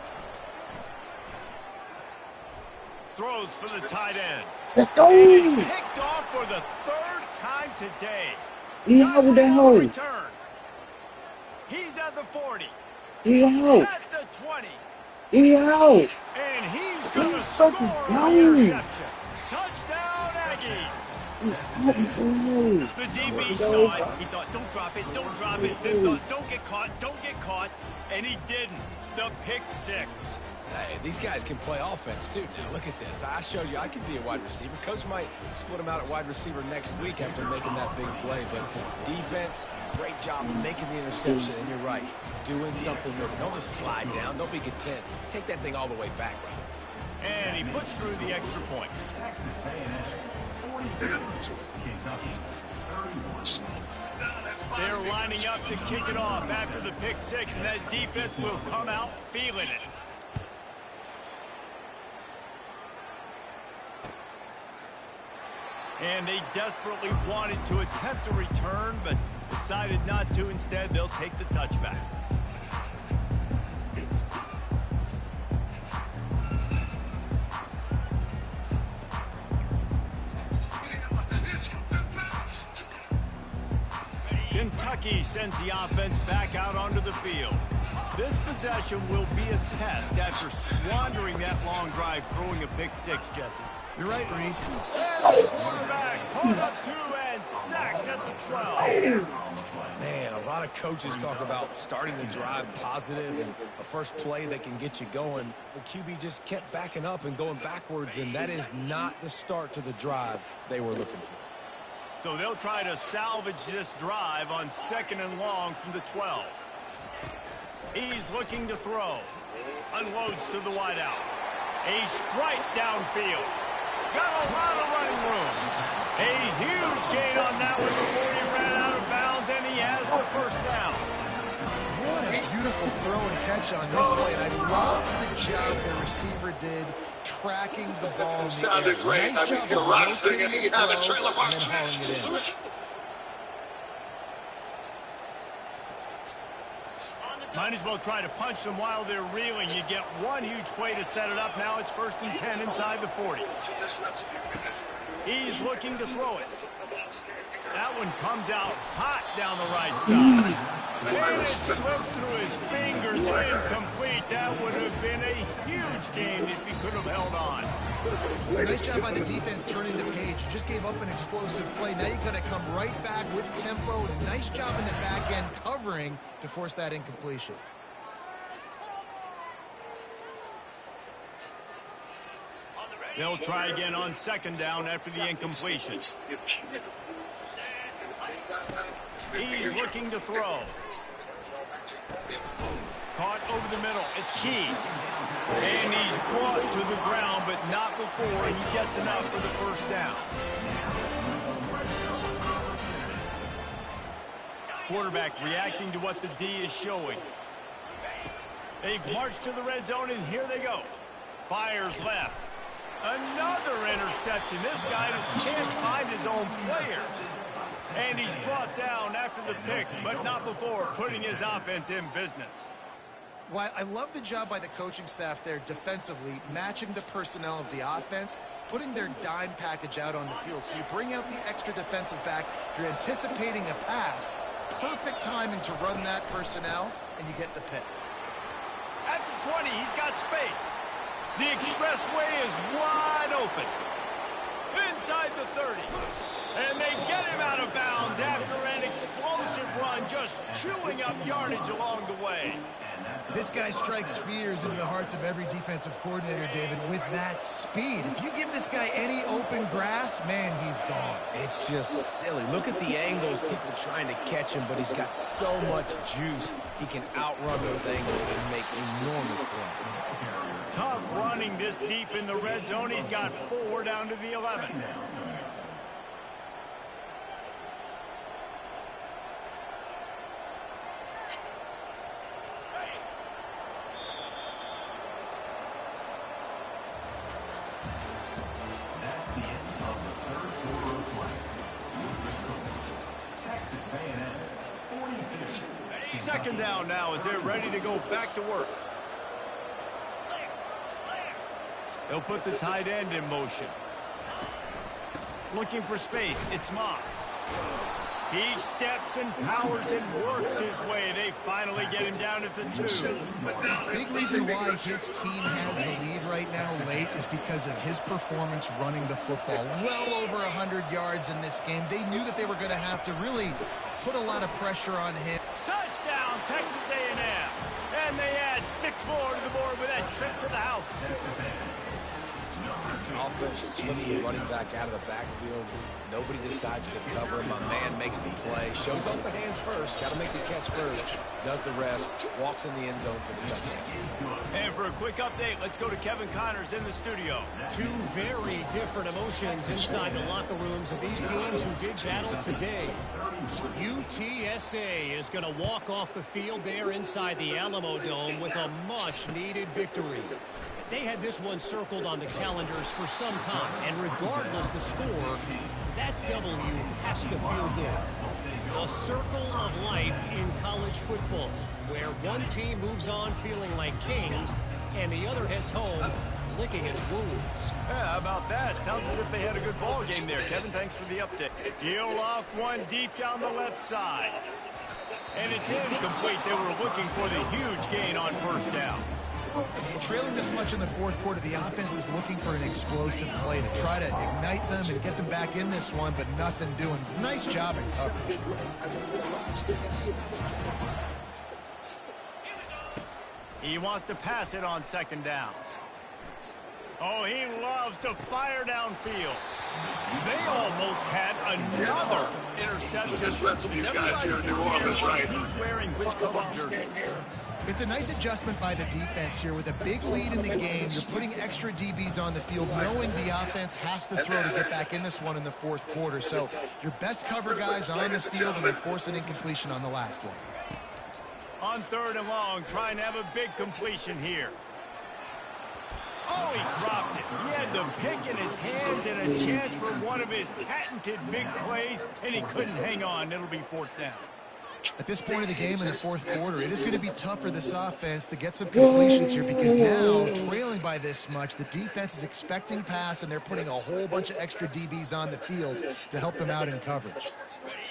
Speaker 1: Throws for the tight end.
Speaker 6: Let's go.
Speaker 1: And it's picked off for the 3rd time today.
Speaker 6: Yeah, what the hell?
Speaker 1: Return. He's at the 40.
Speaker 6: Yeah.
Speaker 1: At the 20.
Speaker 6: Yeah.
Speaker 1: And he's going to
Speaker 6: He's
Speaker 1: score
Speaker 6: fucking
Speaker 1: on
Speaker 6: down.
Speaker 1: the interception. Touchdown, Aggies. The DB saw it. He thought, don't drop it, don't drop it. Then thought, don't get caught. And he didn't. The pick 6.
Speaker 2: Hey, these guys can play offense, too. Now, look at this. I showed you I could be a wide receiver. Coach might split him out at wide receiver next week after making that big play. But defense, great job of making the interception. And you're right, doing something with it. Don't just slide down. Don't be content. Take that thing all the way back.
Speaker 1: And he puts through the extra point. They're lining up to kick it off after the pick 6, and that defense will come out feeling it. And they desperately wanted to attempt a return, but decided not to. Instead, they'll take the touchback. Kentucky sends the offense back out onto the field. This possession will be a test after squandering that long drive, throwing a pick 6, Jesse.
Speaker 3: You're right, Reese.
Speaker 1: Quarterback caught up 2 and sacked at the 12.
Speaker 2: Man, a lot of coaches talk about starting the drive positive and a first play that can get you going. The QB just kept backing up and going backwards, and that is not the start to the drive they were looking for.
Speaker 1: So they'll try to salvage this drive on 2nd and long from the 12. He's looking to throw. Unloads to the wideout. A strike downfield. Got a lot of running room. A huge gain on that one before he ran out of bounds, and he has the 1st down.
Speaker 3: What a beautiful throw and catch on this play. And I love the job the receiver did tracking the ball in the
Speaker 8: Sounded
Speaker 3: air.
Speaker 8: great.
Speaker 3: Nice job
Speaker 8: You're
Speaker 3: of
Speaker 8: right.
Speaker 3: rotating the
Speaker 8: You have a
Speaker 3: throw
Speaker 8: trailer park
Speaker 3: and then hauling it in.
Speaker 1: Might as well try to punch them while they're reeling. You get one huge play to set it up. Now it's 1st and 10 inside the 40. He's looking to throw it. That one comes out hot down the right side. And it slips through his fingers. Incomplete. That would have been a huge gain if he could have held on.
Speaker 3: Nice job by the defense turning the page. You just gave up an explosive play. Now you got to come right back with tempo. Nice job in the back end covering to force that incompletion.
Speaker 1: They'll try again on 2nd down after the incompletion. He's looking to throw. Caught over the middle. It's Key. And he's brought to the ground, but not before he gets enough for the 1st down. Quarterback reacting to what the D is showing. They've marched to the red zone, and here they go. Fires left. Another interception. This guy just can't find his own players. And he's brought down after the pick, but not before putting his offense in business.
Speaker 3: Well, I love the job by the coaching staff there defensively, matching the personnel of the offense, putting their dime package out on the field. So you bring out the extra defensive back, you're anticipating a pass, perfect timing to run that personnel, and you get the pick.
Speaker 1: At the 20, he's got space. The expressway is wide open. Inside the 30. And they get him out of bounds after an explosive run, just chewing up yardage along the way.
Speaker 3: This guy strikes fears into the hearts of every defensive coordinator, David, with that speed. If you give this guy any open grass, man, he's gone.
Speaker 2: It's just silly. Look at the angles, people trying to catch him, but he's got so much juice. He can outrun those angles and make enormous plays.
Speaker 1: Tough running this deep in the red zone. He's got 4 down to the 11. Second down now as they're ready to go back to work. They'll put the tight end in motion. Looking for space. It's Moss. He steps and powers and works his way. They finally get him down at the 2.
Speaker 3: Big reason why his team has the lead right now late is because of his performance running the football. Well over 100 yards in this game. They knew that they were going to have to really put a lot of pressure on him.
Speaker 1: Touchdown, Texas A&M. And they add 6 more to the board with that trip to the house.
Speaker 2: Offense slips the running back out of the backfield. Nobody decides to cover him. My man makes the play. Shows off the hands first. Got to make the catch first. Does the rest. Walks in the end zone for the touchdown.
Speaker 1: And for a quick update, let's go to Kevin Connors in the studio.
Speaker 5: 2 very different emotions inside the locker rooms of these teams who did battle today. UTSA is going to walk off the field there inside the Alamo Dome with a much-needed victory. They had this one circled on the calendars for some time, and regardless the score, that W has to feel good. A circle of life in college football, where one team moves on feeling like kings, and the other heads home licking its wounds.
Speaker 1: Yeah, how about that? Sounds as if they had a good ball game there. Kevin, thanks for the update. Heel off one deep down the left side. And it's incomplete. They were looking for the huge gain on first down.
Speaker 3: Trailing this much in the fourth quarter, the offense is looking for an explosive play to try to ignite them and get them back in this one, but nothing doing. Nice job in coverage.
Speaker 1: He wants to pass it on second down. Oh, he loves to fire downfield. They almost had another interception.
Speaker 8: Just let some of you guys here in New Orleans, right?
Speaker 1: Who's wearing which color jersey?
Speaker 3: It's a nice adjustment by the defense here. With a big lead in the game, you're putting extra DBs on the field, knowing the offense has to throw to get back in this one in the fourth quarter. So your best cover guys on the field, and they force an incompletion on the last one.
Speaker 1: On 3rd and long, trying to have a big completion here. Oh, he dropped it. He had the pick in his hands and a chance for one of his patented big plays, and he couldn't hang on. It'll be 4th down.
Speaker 3: At this point of the game in the fourth quarter, it is going to be tough for this offense to get some completions here, because now, trailing by this much, the defense is expecting pass, and they're putting a whole bunch of extra DBs on the field to help them out in coverage.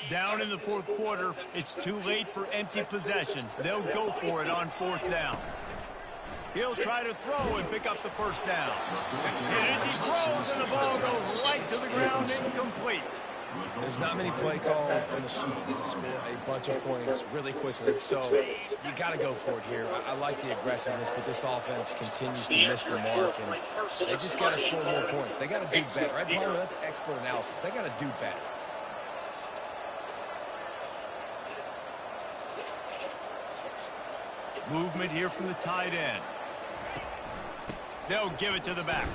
Speaker 1: Down in the fourth quarter, it's too late for empty possessions. They'll go for it on 4th down. He'll try to throw and pick up the first down. And as he throws, and the ball goes right to the ground, incomplete.
Speaker 2: There's not many play calls on the sheet to score a bunch of points really quickly, so you got to go for it here. I like the aggressiveness, but this offense continues to miss the mark, and they just got to score more points. They got to do better, right, Palmer? That's expert analysis. They got to do better.
Speaker 1: Movement here from the tight end. They'll give it to the back.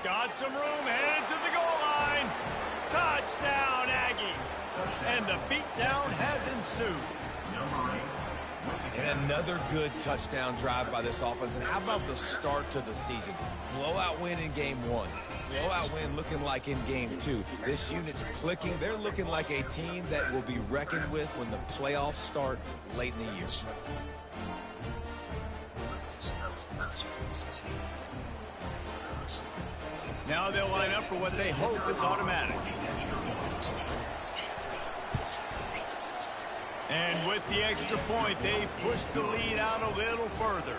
Speaker 1: Got some room, headed to the goal line. Touchdown, Aggie. And the beatdown has ensued.
Speaker 2: And another good touchdown drive by this offense. And how about the start to the season? Blowout win in game 1. Blowout win looking like in game 2. This unit's clicking. They're looking like a team that will be reckoned with when the playoffs start late in the year.
Speaker 1: Now they'll line up for what they hope is automatic. And with the extra point, they push the lead out a little further.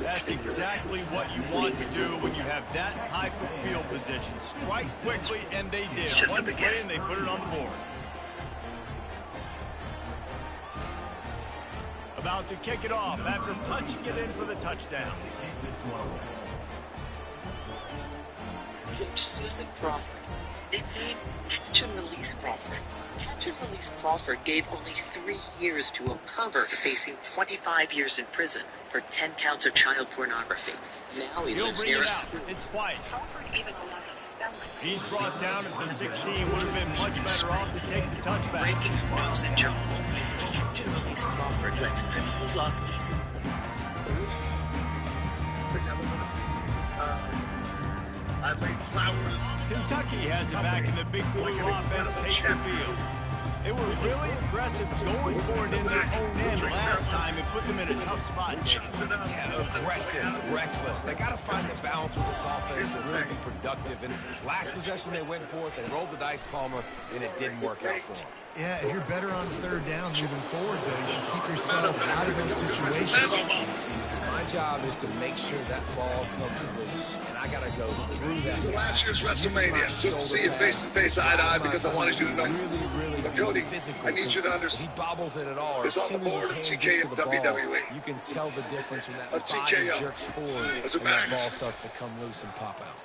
Speaker 1: That's exactly what you want to do when you have that type of field position. Strike quickly, and they did. One play, and they put it on the board. About to kick it off after punching it in for the touchdown.
Speaker 9: Coach Susan Crawford, nickname Catch and Release Crawford. Catch and Release Crawford gave only 3 years to a pervert facing 25 years in prison for 10 counts of child pornography. Now he lives near us.
Speaker 1: It's twice.
Speaker 9: Crawford even allowed a felony.
Speaker 1: He's brought down at the 16. Would have been much better off to take the touchback.
Speaker 9: Breaking news in Joe. Catch and Release Crawford lets criminals off easy.
Speaker 8: I laid flowers.
Speaker 1: Kentucky has it back in the big blue offense takes the field. They were really aggressive going for it in their own end last time and put them in a tough spot.
Speaker 2: Yeah, aggressive, reckless. They got to find the balance with this offense to really be productive. And last possession they went for it, they rolled the dice, Palmer, and it didn't work out for them.
Speaker 3: Yeah, if you're better on third down moving forward, though, you can keep yourself out of those situations.
Speaker 2: My job is to make sure that ball comes loose, and I got to go through that.
Speaker 8: Last year's WrestleMania, couldn't see it face to face, eye to eye, because I wanted you to know.
Speaker 2: Really
Speaker 8: But Cody, I need you to
Speaker 2: if
Speaker 8: understand.
Speaker 2: he bobbles it at all, or
Speaker 8: It's
Speaker 2: as
Speaker 8: on
Speaker 2: soon
Speaker 8: the
Speaker 2: as
Speaker 8: board
Speaker 2: his
Speaker 8: of
Speaker 2: hand gets to
Speaker 8: TK
Speaker 2: the ball,
Speaker 8: WWE.
Speaker 2: you can tell the difference when that
Speaker 8: A
Speaker 2: body
Speaker 8: TKO.
Speaker 2: jerks forward
Speaker 8: As a
Speaker 2: and that
Speaker 8: max.
Speaker 2: ball starts to come loose and pop out.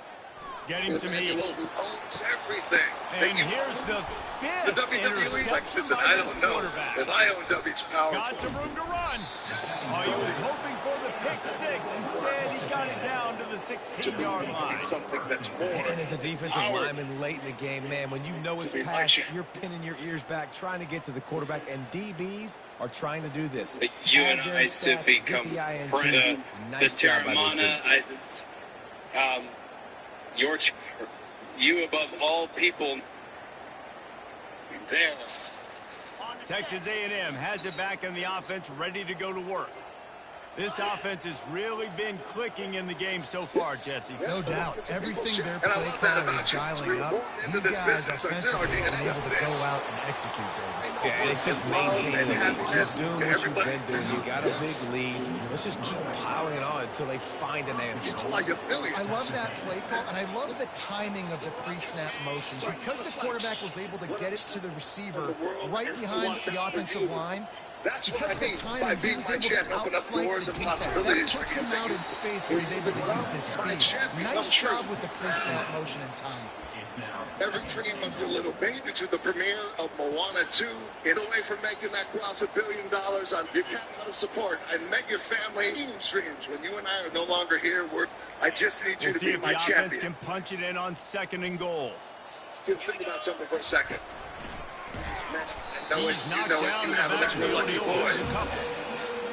Speaker 1: Getting some heat.
Speaker 8: Who owns everything.
Speaker 1: And here's the
Speaker 8: The
Speaker 1: fifth
Speaker 8: WWE's like,
Speaker 1: interception
Speaker 8: listen,
Speaker 1: by
Speaker 8: I
Speaker 1: this
Speaker 8: don't know.
Speaker 1: quarterback.
Speaker 8: If I own W, it's powerful.
Speaker 1: Got some room to run. Oh, he was hoping for the pick six. Instead, he got it down to the 16-yard line.
Speaker 8: Something that's more.
Speaker 2: And as a defensive lineman late in the game, man, when you know it's past, you're pinning your ears back, trying to get to the quarterback, and DBs are trying to do this.
Speaker 10: You and I to become friends. The Terramana, you above all people.
Speaker 8: There.
Speaker 1: Texas A&M has it back in the offense, ready to go to work. This offense has really been clicking in the game so far, Jesse.
Speaker 3: No doubt. Everything their play caller is dialing up, these guys offensively have been able to go out and execute.
Speaker 2: Yeah, and it's just maintaining the lead. Just doing what you've been doing. You got a big lead. Let's just keep piling it on until they find an answer.
Speaker 3: I love that play call, and I love the timing of the pre-snap motion. Because the quarterback was able to get it to the receiver right behind the offensive line,
Speaker 8: That's what I mean.
Speaker 3: Time,
Speaker 8: by being my champ, open up doors and possibilities
Speaker 3: that puts him out in space where he's able to use his speed. Nice job with the pre-snap motion and timing.
Speaker 8: Every dream of your little baby to the premiere of Moana 2. Get away from making that cross $1 billion on your kind of support and make your family dreams. When you and I are no longer here, I just need you to be my champion.
Speaker 1: See if the offense can punch it in on 2nd and goal.
Speaker 8: Just think about something for a second.
Speaker 1: He's knocked down in the backfield.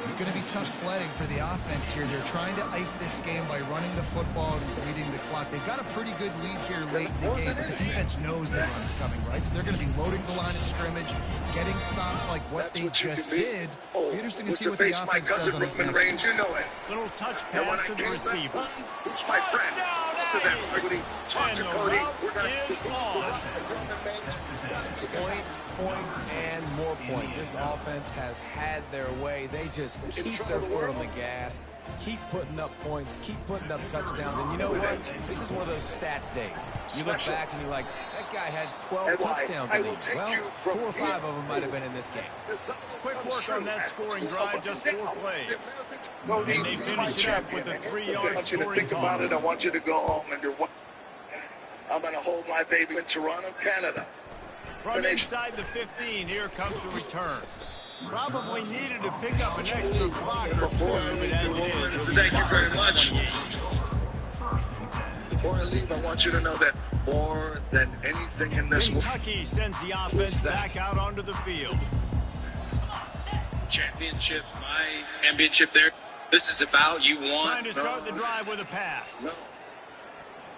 Speaker 3: It's going to be tough sledding for the offense here. They're trying to ice this game by running the football and reading the clock. They've got a pretty good lead here late in the game, but the defense knows the run's coming, right? So they're going to be loading the line of scrimmage, getting stops like what they just did. It'll be interesting to see what the offense does on this next
Speaker 8: range, you know it.
Speaker 1: Little touch pass to the receiver.
Speaker 8: Who's my friend? After that, talk to Cody. We're going
Speaker 2: Points, and more points. This offense has had their way. They just keep their foot on the gas, keep putting up points, keep putting up touchdowns. And you know what? This is one of those stats days. You look back and you're like, that guy had 12 touchdowns in it. Well, 4 or 5 of them might have been in this game.
Speaker 1: Quick work on that scoring drive, just 4 plays. And they finish it up with a 3-yard scoring toss.
Speaker 8: I want you to go home and do what? I'm going to hold my baby in Toronto, Canada.
Speaker 1: From inside the 15, here comes the return. Probably needed to pick up an extra block or 2, but as it is,
Speaker 8: Thank you very much. Before I leave, I want you to know that more than anything in this world,
Speaker 1: Kentucky sends the offense back out onto the field.
Speaker 4: championship, my championship there. This is about you want.
Speaker 1: Trying to start the drive with a pass.
Speaker 8: No.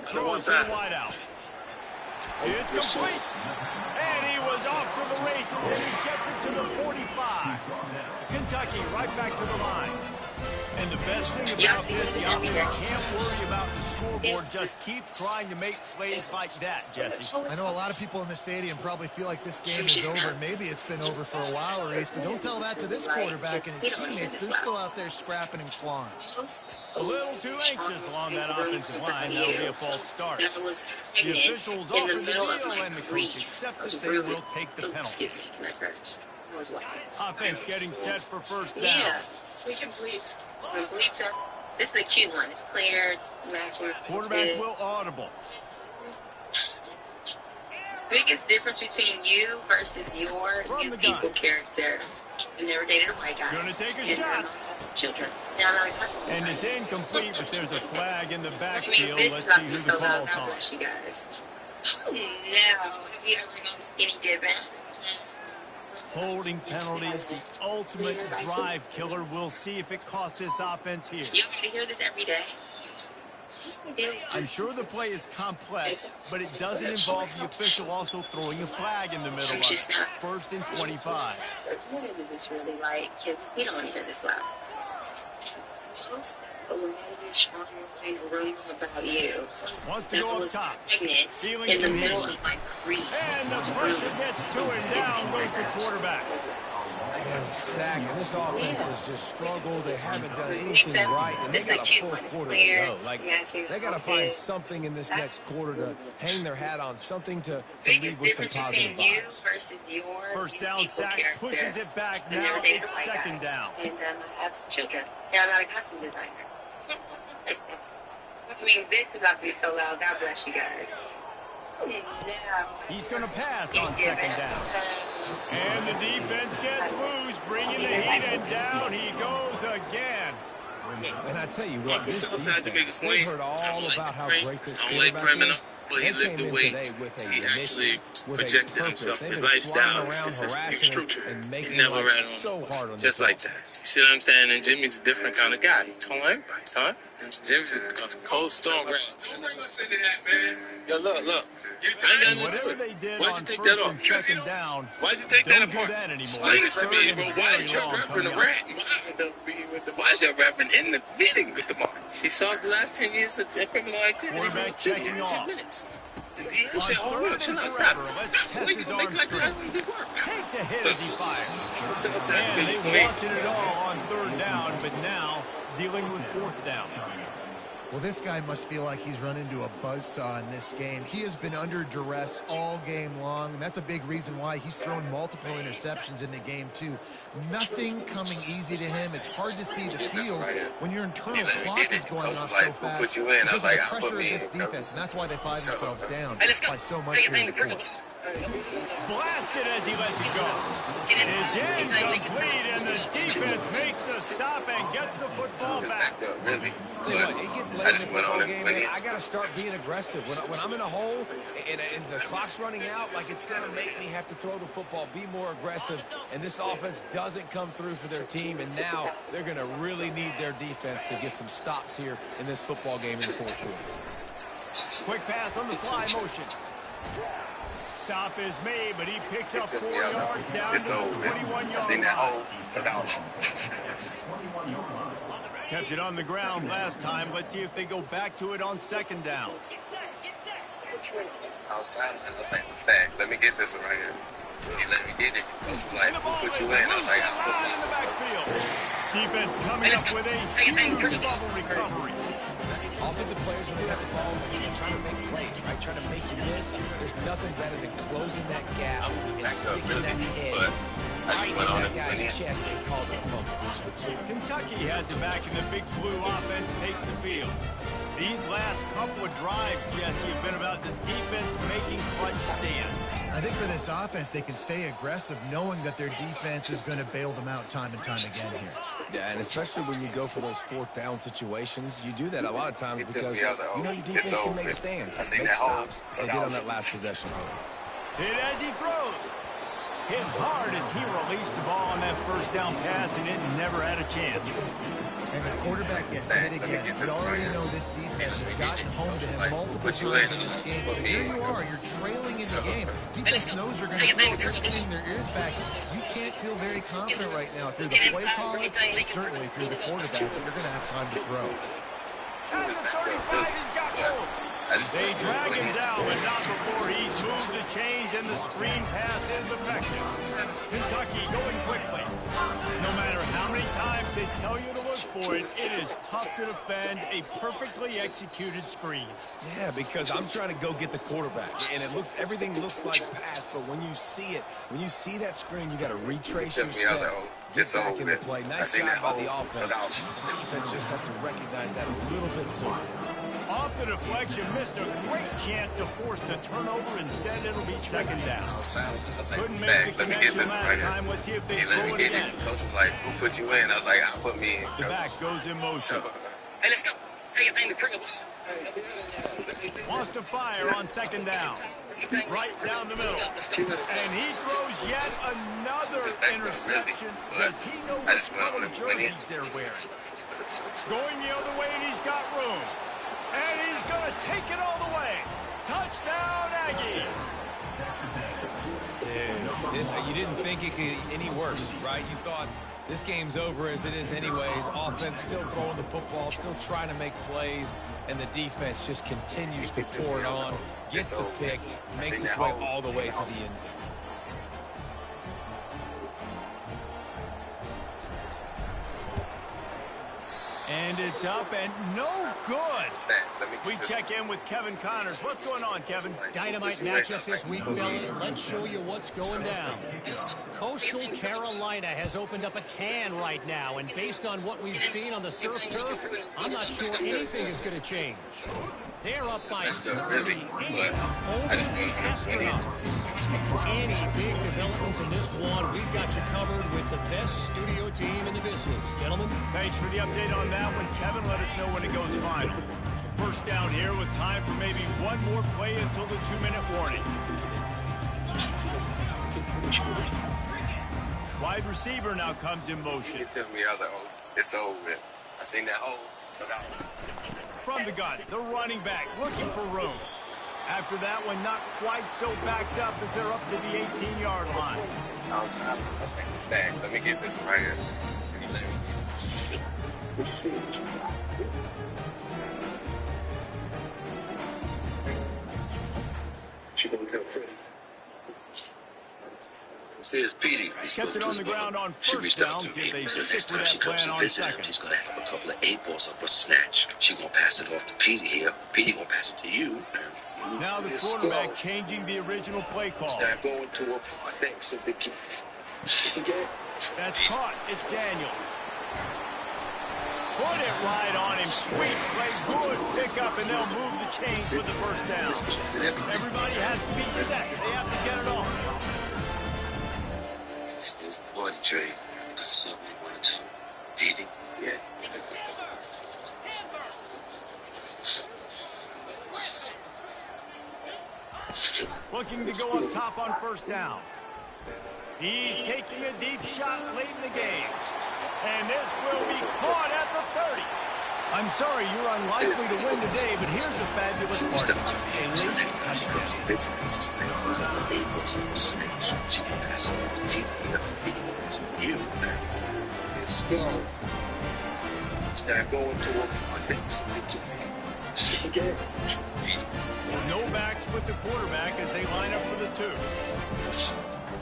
Speaker 1: Throws to the wide out. It's complete. And he was off to the races, and he gets it to the 45. Kentucky right back to the line. And the best thing about this, the offense can't worry about the scoreboard. Just keep trying to make plays like that, Jesse.
Speaker 3: I know a lot of people in the stadium probably feel like this game is over. Maybe it's been over for a while, Reese, but don't tell that to this quarterback and his teammates. They're still out there scrapping and clawing.
Speaker 1: A little too anxious along that offensive line. That'll be a false start. The officials offer the deal, and the coach accepts it. They will take the penalty. Offense getting set for first down.
Speaker 7: Yeah, we can bleep. This is a cute one. It's clear. It's matching.
Speaker 1: Quarterback will audible.
Speaker 7: Biggest difference between you versus your you people character. You never dated a white guy.
Speaker 1: Gonna take a shot.
Speaker 7: Children. Now,
Speaker 1: and it's incomplete, but there's a flag in the backfield.
Speaker 7: This
Speaker 1: Let's see who
Speaker 7: so
Speaker 1: the call's
Speaker 7: God
Speaker 1: on.
Speaker 7: bless you guys. Oh, no. Have you ever gone skinny dipping?
Speaker 1: Holding penalties, the ultimate drive killer. We'll see if it costs this offense here.
Speaker 7: You want me to hear this every day?
Speaker 1: I'm sure the play is complex, but it doesn't involve the official also throwing a flag in the middle of it. First and 25.
Speaker 7: What is this really like? Because we don't want to hear this loud. About you.
Speaker 1: Wants to go up top.
Speaker 7: Feeling in the middle of my creek.
Speaker 1: And the pressure gets to it. Down goes the quarterback.
Speaker 2: And sack, and this offense has just struggled. They haven't done anything right, and they got a full quarter to go. Like, they got to find something in this next quarter to hang their hat on, something to leave with some positive vibes.
Speaker 7: Versus your
Speaker 1: first down sack pushes it back. Now it's second down.
Speaker 7: And I have children. Yeah, I'm not a costume designer. I mean, this is about to be so loud. God bless you guys.
Speaker 1: He's going to pass on second down. And the defense gets loose, bringing the heat, and down he goes again.
Speaker 2: And I tell you what, this defense, they heard all about how great this quarterback is. They came in today with a mission, with a purpose. They've been flying around, harassing and making life so hard on
Speaker 10: just like that. You see what I'm saying? And Jimmy's a different kind of guy. He told everybody, huh? Jimmy's a cold storm.
Speaker 4: Don't bring us into that, man.
Speaker 10: Yo, look.
Speaker 1: Whatever they did
Speaker 10: Why'd
Speaker 1: on
Speaker 10: you take
Speaker 1: first
Speaker 10: that
Speaker 1: and
Speaker 10: off?
Speaker 1: second down,
Speaker 10: Why'd you take that
Speaker 1: don't do
Speaker 10: apart?
Speaker 1: that anymore.
Speaker 10: Explain it to me, bro. Why is your reverend a rat? Why is your reverend in the meeting with the mark? He saw the last 10 years of criminal activity.
Speaker 1: Quarterback checking off.
Speaker 10: 10 minutes. The DM said, hold on, chill out, stop.
Speaker 1: Let's test his arm strength. Takes a hit as he fires.
Speaker 10: And
Speaker 1: And they wanted it all on third down, but now dealing with fourth down.
Speaker 3: Well, this guy must feel like he's run into a buzzsaw in this game. He has been under duress all game long, and that's a big reason why he's thrown multiple interceptions in the game, too. Nothing coming easy to him. It's hard to see the field when your internal clock is going off so fast because of the pressure of this defense, and that's why they find themselves down by so much here in the fourth.
Speaker 1: Blasted as he lets it go. It's incomplete, and the defense makes a stop and gets the football back.
Speaker 2: Tell you what, it gets late in the football game, man. I got to start being aggressive. When I'm in a hole and the clock's running out, like it's going to make me have to throw the football, be more aggressive. And this offense doesn't come through for their team, and now they're going to really need their defense to get some stops here in this football game in the fourth quarter.
Speaker 1: Quick pass on the fly motion. Stop is made, but he picks up 4 yards down to the 21-yard line. Kept it on the ground last time. Let's see if they go back to it on second down.
Speaker 10: Outside, let me get this one right here. He let me get it. Coach was like, we'll put you in. I was like, I'll put me in
Speaker 1: the backfield. Defense coming up with a huge bubble recovery.
Speaker 2: Offensive players, when they have the ball, they're trying to make plays, right? Trying to make you miss. There's nothing better than closing that gap and sticking that head right in that guy's chest and causing a fumble.
Speaker 1: Kentucky has it back, and the big blue offense takes the field. These last couple of drives, Jesse, have been about the defense making clutch stand.
Speaker 3: I think for this offense, they can stay aggressive knowing that their defense is going to bail them out time and time again here.
Speaker 2: Yeah, and especially when you go for those fourth down situations, you do that a lot of times because you know your defense can make stands, make stops. They did on that last possession.
Speaker 1: Hit as he throws. hit hard as he released the ball on that first down pass, and it never had a chance.
Speaker 3: And the quarterback gets hit again. We already know this defense has gotten home to him multiple times in this game. So here you are, you're trailing in the game. Defense knows you're going to throw. They're pinning their ears back. You can't feel very confident right now if you're the play caller, certainly if you're the quarterback, that you're going to have time to throw.
Speaker 1: And the 35, he's got room. They drag him down, but not before he's moved the chains, and the screen pass is effective. Kentucky going quickly. No matter how many times they tell you to look for it, it is tough to defend a perfectly executed screen.
Speaker 2: Yeah, because I'm trying to go get the quarterback, and everything looks like pass, but when you see it, when you see that screen, you got to retrace your steps. Get back in the play. Nice job by the offense. The defense just has to recognize that a little bit sooner.
Speaker 1: Off the deflection, missed a great chance to force the turnover. Instead, it'll be second down. Couldn't make the connection last time. Let's see if they throw it again.
Speaker 10: Coach was like, "Who put you in?" I was like, "I put me in."
Speaker 1: The back goes in motion.
Speaker 9: Hey, let's go. Take your thing to bring him.
Speaker 1: Wants to fire on second down. Right down the middle. And he throws yet another interception. Does he know what color jerseys they're wearing? Going the other way, and he's got room. And he's going to take it all the way. Touchdown, Aggies.
Speaker 2: Yeah, you didn't think it could get any worse, right? You thought this game's over as it is anyways. Offense still throwing the football, still trying to make plays, and the defense just continues to pour it on, gets the pick, makes its way all the way to the end zone.
Speaker 1: And it's up and no good. We check in with Kevin Connors. What's going on, Kevin?
Speaker 5: Dynamite matchup this week, fellas. Let's show you what's going down. Coastal Carolina has opened up a can right now, and based on what we've seen on the surf turf, I'm not sure anything is going to change. They're up by 38 over the Astronauts. Any big developments in this one, we've got you covered with the best studio team in the business. Gentlemen,
Speaker 1: thanks for the update on that one. Kevin, let us know when it goes final. First down here with time for maybe one more play until the 2-minute warning. Wide receiver now comes in motion.
Speaker 10: He took me, I was like, oh, it's over with. I seen that hole, took out.
Speaker 1: From the gun, the running back looking for room. After that one, not quite so backed up as they're up to the 18-yard line.
Speaker 10: Outside, let's make this thing. Let me get this right here.
Speaker 4: She gonna tell Freddie.
Speaker 10: Says Petey.
Speaker 1: Kept it on the ground on first down. See if they stick with that plan on second.
Speaker 11: She's gonna have a couple of 8-balls up a snatch. She gonna pass it off to Petey here. Petey gonna pass it to you.
Speaker 1: Now the quarterback changing the original play call.
Speaker 4: They're going to a thing so they can.
Speaker 1: That's caught. It's Daniels. Put it right on him. Sweet play. Good pickup, and they'll move the chains with the first down. Everybody has to be set. They have to get it on.
Speaker 11: Body trade. Got something you want to Petey? Yeah.
Speaker 1: Looking to go up top on first down. He's taking a deep shot late in the game. And this will be caught at the 30. I'm sorry, you're unlikely to win today, but here's a fabulous part.
Speaker 11: The next time she comes to visit, she's going to make her 8 balls on the snatch. She can pass it on to Petey here. Petey will pass it to you.
Speaker 4: Let's go. Start going to a thing so they can.
Speaker 1: No backs with the quarterback as they line up for the 2.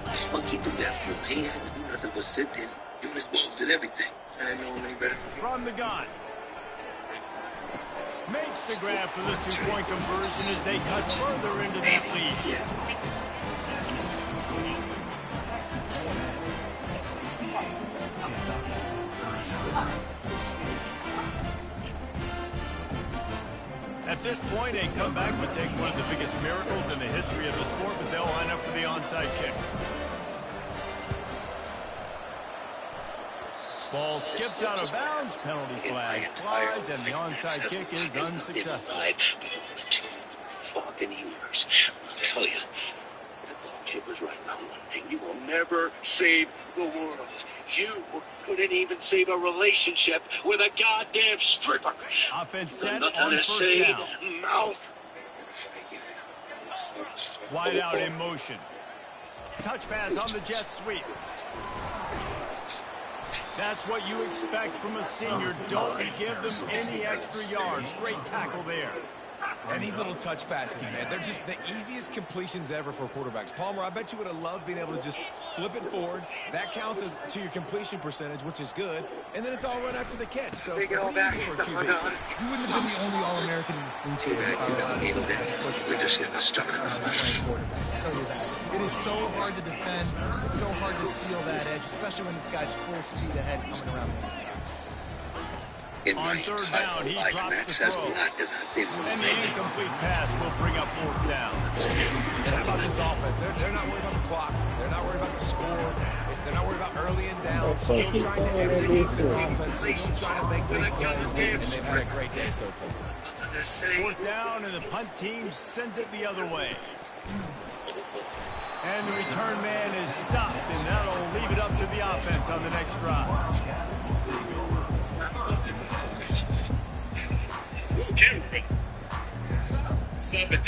Speaker 11: This monkey do that for him. He ain't have to do nothing but sit there, do his moves and everything.
Speaker 4: I didn't know him any better.
Speaker 1: From the gun. Makes the grab for the 2-point conversion as they cut further into that lead.
Speaker 11: Yeah.
Speaker 1: At this point, a comeback would take one of the biggest miracles in the history of the sport, but they'll line up for the onside kick. Ball skips out of bounds, penalty flag flies, and the onside kick is unsuccessful.
Speaker 11: Fucking years. I'll tell you, the ball Shivers right now. One thing, you will never save the world. You couldn't even save a relationship with a goddamn stripper.
Speaker 1: Offense set
Speaker 11: Nothing
Speaker 1: on
Speaker 11: to
Speaker 1: first
Speaker 11: say,
Speaker 1: down.
Speaker 11: mouth.
Speaker 1: Wide out in motion. Touch pass on the jet sweep. That's what you expect from a senior. Don't give them any extra yards. Great tackle there.
Speaker 2: And these little touch passes, man, they're just the easiest completions ever for quarterbacks. Palmer, I bet you would have loved being able to just flip it forward. That counts as to your completion percentage, which is good. And then it's all run after the catch. So
Speaker 9: Take it all back.
Speaker 2: easy for a QB.
Speaker 3: You wouldn't have been the only All-American in this blue team if I were allowed to
Speaker 11: We're just getting started.
Speaker 3: It is so hard to defend. It's so hard to steal that edge, especially when this guy's full speed ahead coming around the inside.
Speaker 11: In
Speaker 1: On
Speaker 11: my
Speaker 1: third
Speaker 11: entire
Speaker 1: down, he
Speaker 11: life,
Speaker 1: drops
Speaker 11: and that
Speaker 1: the
Speaker 11: says a
Speaker 1: throw.
Speaker 11: lot because I've been
Speaker 1: And the incomplete pass will bring up fourth down.
Speaker 2: And how about this offense? They're not worried about the clock. They're not worried about the score. They're not worried about early and down. Still trying to execute this offense. Still trying to make big plays. And they've had a great day so far.
Speaker 1: Fourth down, and the punt team sends it the other way. And the return man is stopped, and that'll leave it up to the offense on the next drive.
Speaker 10: Stop it.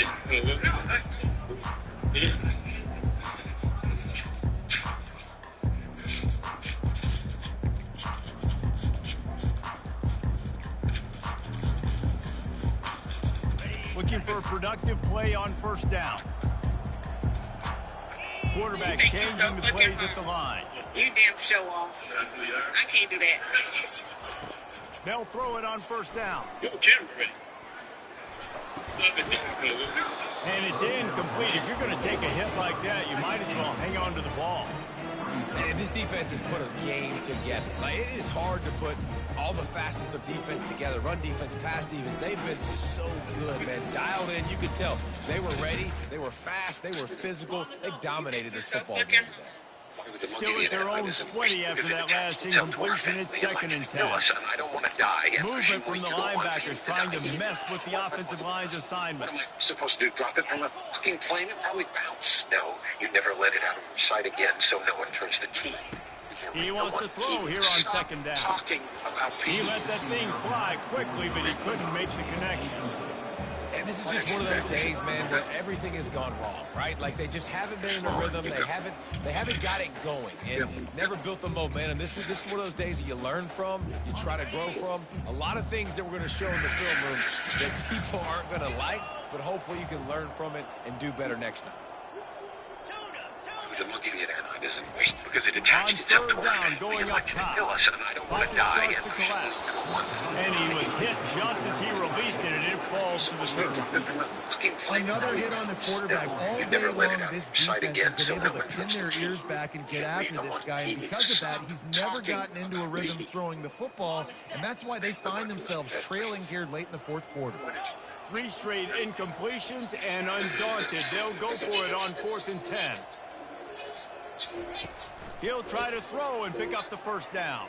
Speaker 1: Looking for a productive play on first down. Quarterback changing the plays at the line.
Speaker 9: You damn show off. I can't do that.
Speaker 1: They'll throw it on first down.
Speaker 10: Yo, camera ready. Stop it.
Speaker 1: And it's incomplete. If you're going to take a hit like that, you might as well hang on to the ball.
Speaker 2: And this defense has put a game together. Like, it is hard to put all the facets of defense together. Run defense, pass defense. They've been so good, man. Dialed in. You could tell they were ready. They were fast. They were physical. They dominated this football game today.
Speaker 1: Still at their own 20 after that last incompletion. It's 2nd and 10.
Speaker 11: I don't want to die.
Speaker 1: Movement from the linebackers trying to mess with the offensive line's assignment.
Speaker 11: What am I supposed to do? Drop it from a fucking plane? It probably bounce. No, you never let it out of your sight again, so no one turns the key.
Speaker 1: He wants to throw here on 2nd down.
Speaker 11: Talking about
Speaker 1: He let that thing fly quickly, but he couldn't make the connection.
Speaker 2: And this is just one of those days, man, where everything has gone wrong, right? Like, they just haven't been in a rhythm. They haven't got it going and never built the momentum. This is one of those days that you learn from, you try to grow from. A lot of things that we're going to show in the film room that people aren't going to like, but hopefully you can learn from it and do better next time.
Speaker 11: The monkey that doesn't wait because it attached itself to
Speaker 1: down, going up top.
Speaker 11: I don't want to die.
Speaker 1: And he was hit just as he released it, and it falls to the turf.
Speaker 3: Another hit on the quarterback. All day long, this defense has been able to pin their ears back and get after this guy. And because of that, he's never gotten into a rhythm throwing the football. And that's why they find themselves trailing here late in the fourth quarter.
Speaker 1: 3 straight incompletions, and undaunted, they'll go for it on 4th and 10. He'll try to throw and pick up the first down.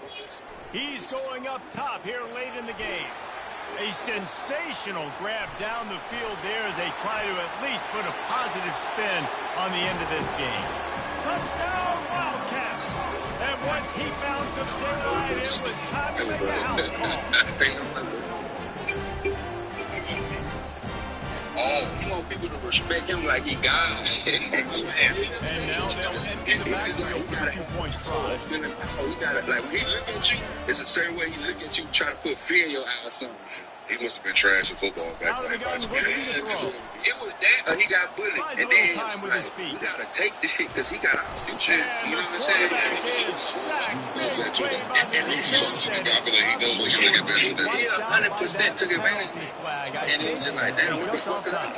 Speaker 1: He's going up top here late in the game. A sensational grab down the field there as they try to at least put a positive spin on the end of this game. Touchdown, Wildcats! And once he found some daylight, it was time to make the house call.
Speaker 10: Oh, you want people to respect him like he God.
Speaker 1: And now they'll empty the backfield for 2-point try.
Speaker 10: He got it. Like, when he look at you, it's a certain way he look at you, try to put fear in your eye or something.
Speaker 11: He must have been trash at football back
Speaker 1: Out of the gun, looking to throw.
Speaker 10: It was that, or he got bullied.
Speaker 1: Tries a
Speaker 10: And
Speaker 1: little
Speaker 10: then,
Speaker 1: time with his feet.
Speaker 10: we got to take this shit because he got our future.
Speaker 1: And
Speaker 10: You know
Speaker 1: the
Speaker 10: what I'm saying?
Speaker 1: quarterback is sacked.
Speaker 11: Knows that too.
Speaker 1: Big play by the defense, and
Speaker 11: I feel like he knows he should get better than that.
Speaker 10: Yeah, 100% took advantage. And it was just like, damn, what the fuck is that?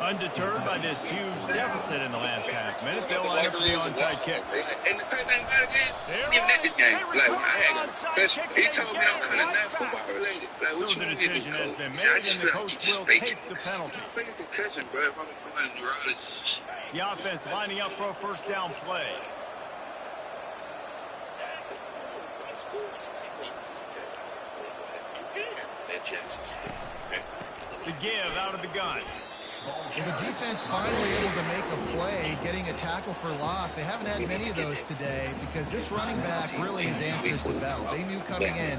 Speaker 1: Undeterred by this huge deficit in the last half minute, they'll line up for the onside kick.
Speaker 10: And the crazy thing about it is, even at this game, like, when I had a question, he told me I'm kind of not football related. Like, what
Speaker 1: So
Speaker 10: you
Speaker 1: the
Speaker 10: want me to
Speaker 1: decision
Speaker 10: do,
Speaker 1: has
Speaker 10: coach?
Speaker 1: been
Speaker 10: See, I
Speaker 1: made,
Speaker 10: just
Speaker 1: and the
Speaker 10: feel like
Speaker 1: coach
Speaker 10: he's just
Speaker 1: will
Speaker 10: faking.
Speaker 1: take the penalty.
Speaker 10: Faking concussion, bro. If I'm going to neurologist.
Speaker 1: The offense lining up for a first down play. The give out of the gun.
Speaker 3: Well, the defense finally able to make a play, getting a tackle for loss. They haven't had many of those today because this running back really has answered the bell. They knew coming in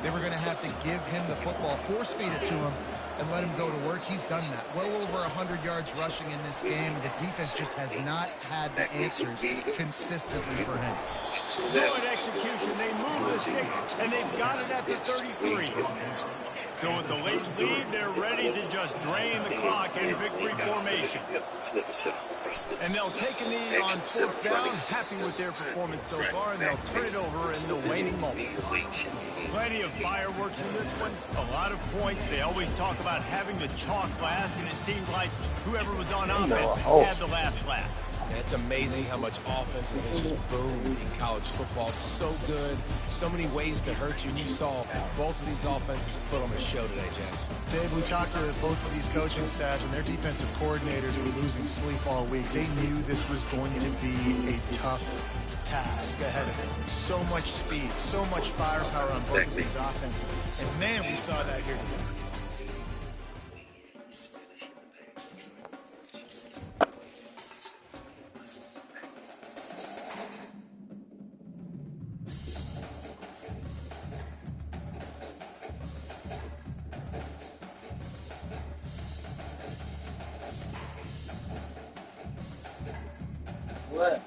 Speaker 3: they were going to have to give him the football, force feed it to him, and let him go to work. He's done that. Well over 100 yards rushing in this game. The defense just has not had the answers consistently for him.
Speaker 1: Good execution. They move the sticks, and they've got it at the 33. So with the late lead, they're ready to just drain the clock in victory formation. And they'll take a knee on fourth down, happy with their performance so far, and they'll turn it over in the waning moments. Plenty of fireworks in this one, a lot of points. They always talk about having the chalk last, and it seemed like whoever was on offense had the last laugh.
Speaker 2: And it's amazing how much offense has just boomed in college football. So good, so many ways to hurt you. You saw both of these offenses put on a show today, Jess.
Speaker 3: Dave, we talked to both of these coaching staffs, and their defensive coordinators were losing sleep all week. They knew this was going to be a tough task ahead of them. So much speed, so much firepower on both of these offenses. And man, we saw that here today.
Speaker 6: What?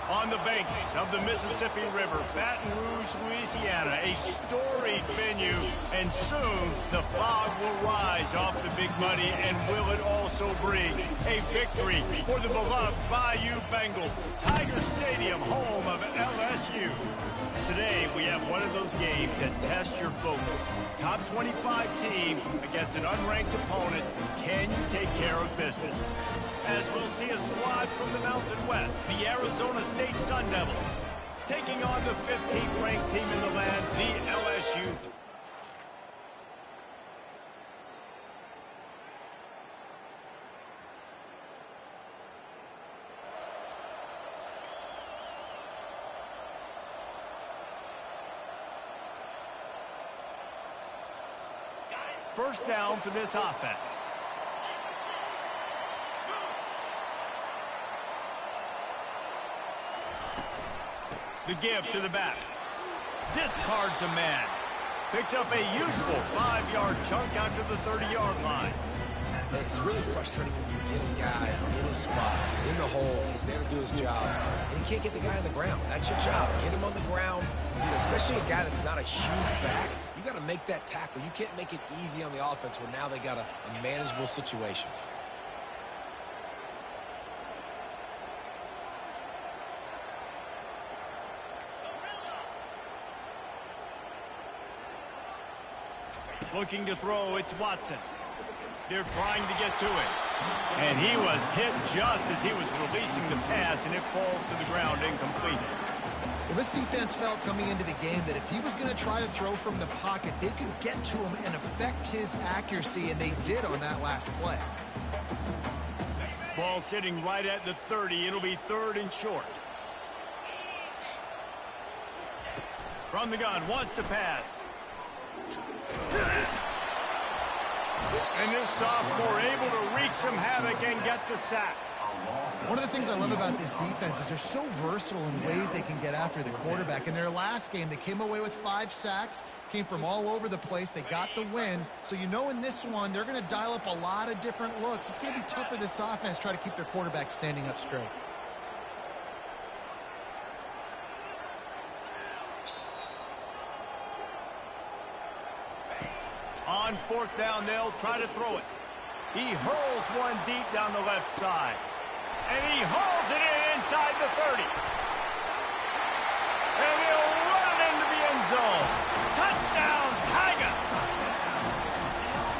Speaker 1: On the banks of the Mississippi River, Baton Rouge, Louisiana, a storied venue, and soon the fog will rise off the Big Muddy, and will it also bring a victory for the beloved Bayou Bengals, Tiger Stadium, home of LSU. Today, we have one of those games that test your focus. Top 25 team against an unranked opponent. Can you take care of business? As we'll see a squad from the Mountain West, the Arizona State Sun Devils, taking on the 15th ranked team in the land, the LSU. First down for this offense. The give to the back. Discards a man. Picks up a useful 5-yard chunk out to the 30-yard line.
Speaker 2: It's really frustrating when you get a guy in his spot. He's in the hole. He's there to do his job. And he can't get the guy on the ground. That's your job. Get him on the ground. You know, especially a guy that's not a huge back. You got to make that tackle. You can't make it easy on the offense where now they got a manageable situation.
Speaker 1: Looking to throw, it's Watson. They're trying to get to it. And he was hit just as he was releasing the pass, and it falls to the ground incomplete.
Speaker 3: Well, this defense felt coming into the game that if he was going to try to throw from the pocket, they could get to him and affect his accuracy, and they did on that last play.
Speaker 1: Ball sitting right at the 30. It'll be 3rd and short. From the gun, wants to pass. And this sophomore able to wreak some havoc and get the sack.
Speaker 3: One of the things I love about this defense is they're so versatile in ways they can get after the quarterback. In their last game, they came away with 5 sacks, came from all over the place. They got the win. So you know in this one, they're going to dial up a lot of different looks. It's going to be tough for this offense to try to keep their quarterback standing up straight.
Speaker 1: On 4th down, they'll try to throw it. He hurls one deep down the left side. And he hauls it in inside the 30. And he'll run it into the end zone. Touchdown, Tigers!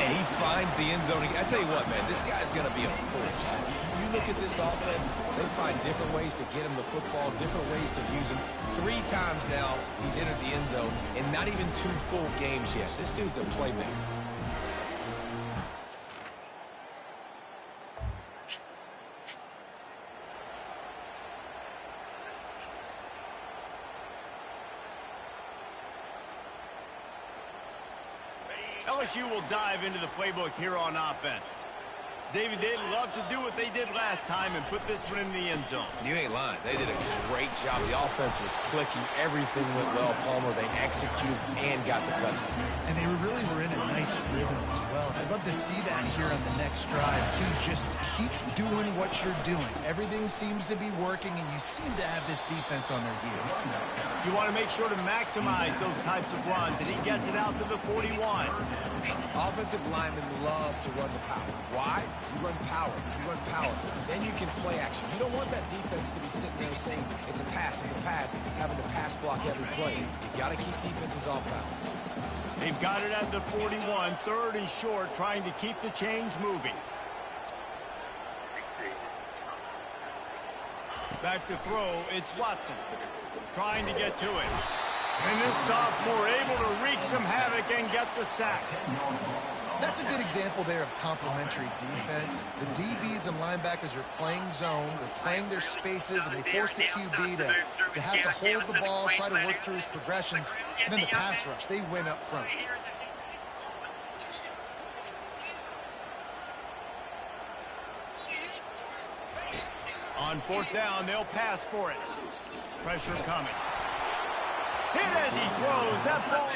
Speaker 2: And he finds the end zone. I tell you what, man, this guy's going to be a force. You look at this offense, they find different ways to get him the football, different ways to use him. 3 times now he's entered the end zone, and not even 2 full games yet. This dude's a playmaker.
Speaker 1: LSU will dive into the playbook here on offense. David, they'd love to do what they did last time and put this one in the end zone.
Speaker 2: You ain't lying. They did a great job. The offense was clicking. Everything went well. Palmer, they executed and got the touchdown.
Speaker 3: And they really were in a nice rhythm as well. I'd love to see that here on the next drive, too. Just keep doing what you're doing. Everything seems to be working, and you seem to have this defense on their heels.
Speaker 1: You want to make sure to maximize those types of runs, and he gets it out to the 41.
Speaker 2: Offensive linemen love to run the power. Why? You run power. You run power. Then you can play action. You don't want that defense to be sitting there saying, it's a pass, having to pass block every play. You've got to keep defenses off balance.
Speaker 1: They've got it at the 41, 3rd and short, trying to keep the chains moving. Back to throw, it's Watson. Trying to get to it. And this sophomore able to wreak some havoc and get the sack.
Speaker 3: That's a good example there of complementary defense. The DBs and linebackers are playing zone, they're playing their spaces, and they force the QB to have to hold the ball, try to work through his progressions, and then the pass rush, they win up front.
Speaker 1: On 4th down, they'll pass for it. Pressure coming. Hit as he throws that ball.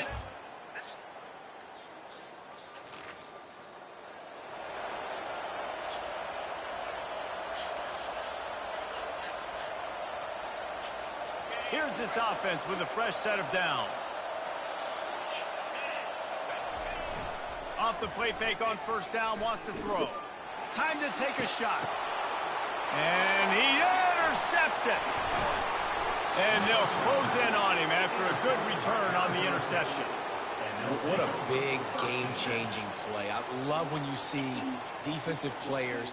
Speaker 1: Here's this offense with a fresh set of downs. Off the play fake on 1st down, wants to throw. Time to take a shot. And he intercepts it. And they'll close in on him after a good return on the interception.
Speaker 2: What a big game-changing play. I love when you see defensive players.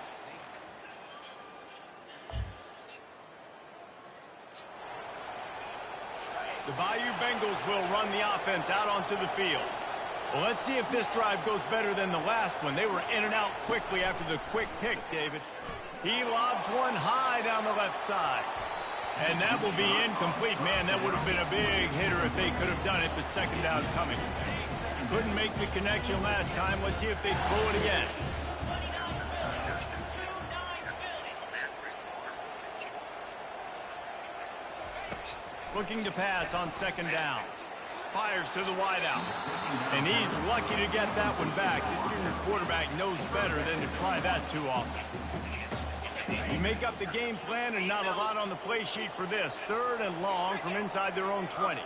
Speaker 1: The Bayou Bengals will run the offense out onto the field. Well, let's see if this drive goes better than the last one. They were in and out quickly after the quick pick, David. He lobs one high down the left side. And that will be incomplete. Man, that would have been a big hitter if they could have done it, but 2nd down coming. Couldn't make the connection last time. Let's see if they throw it again. Looking to pass on second down. Fires to the wideout. And he's lucky to get that one back. His junior quarterback knows better than to try that too often. You make up the game plan and not a lot on the play sheet for this. 3rd and long from inside their own 20.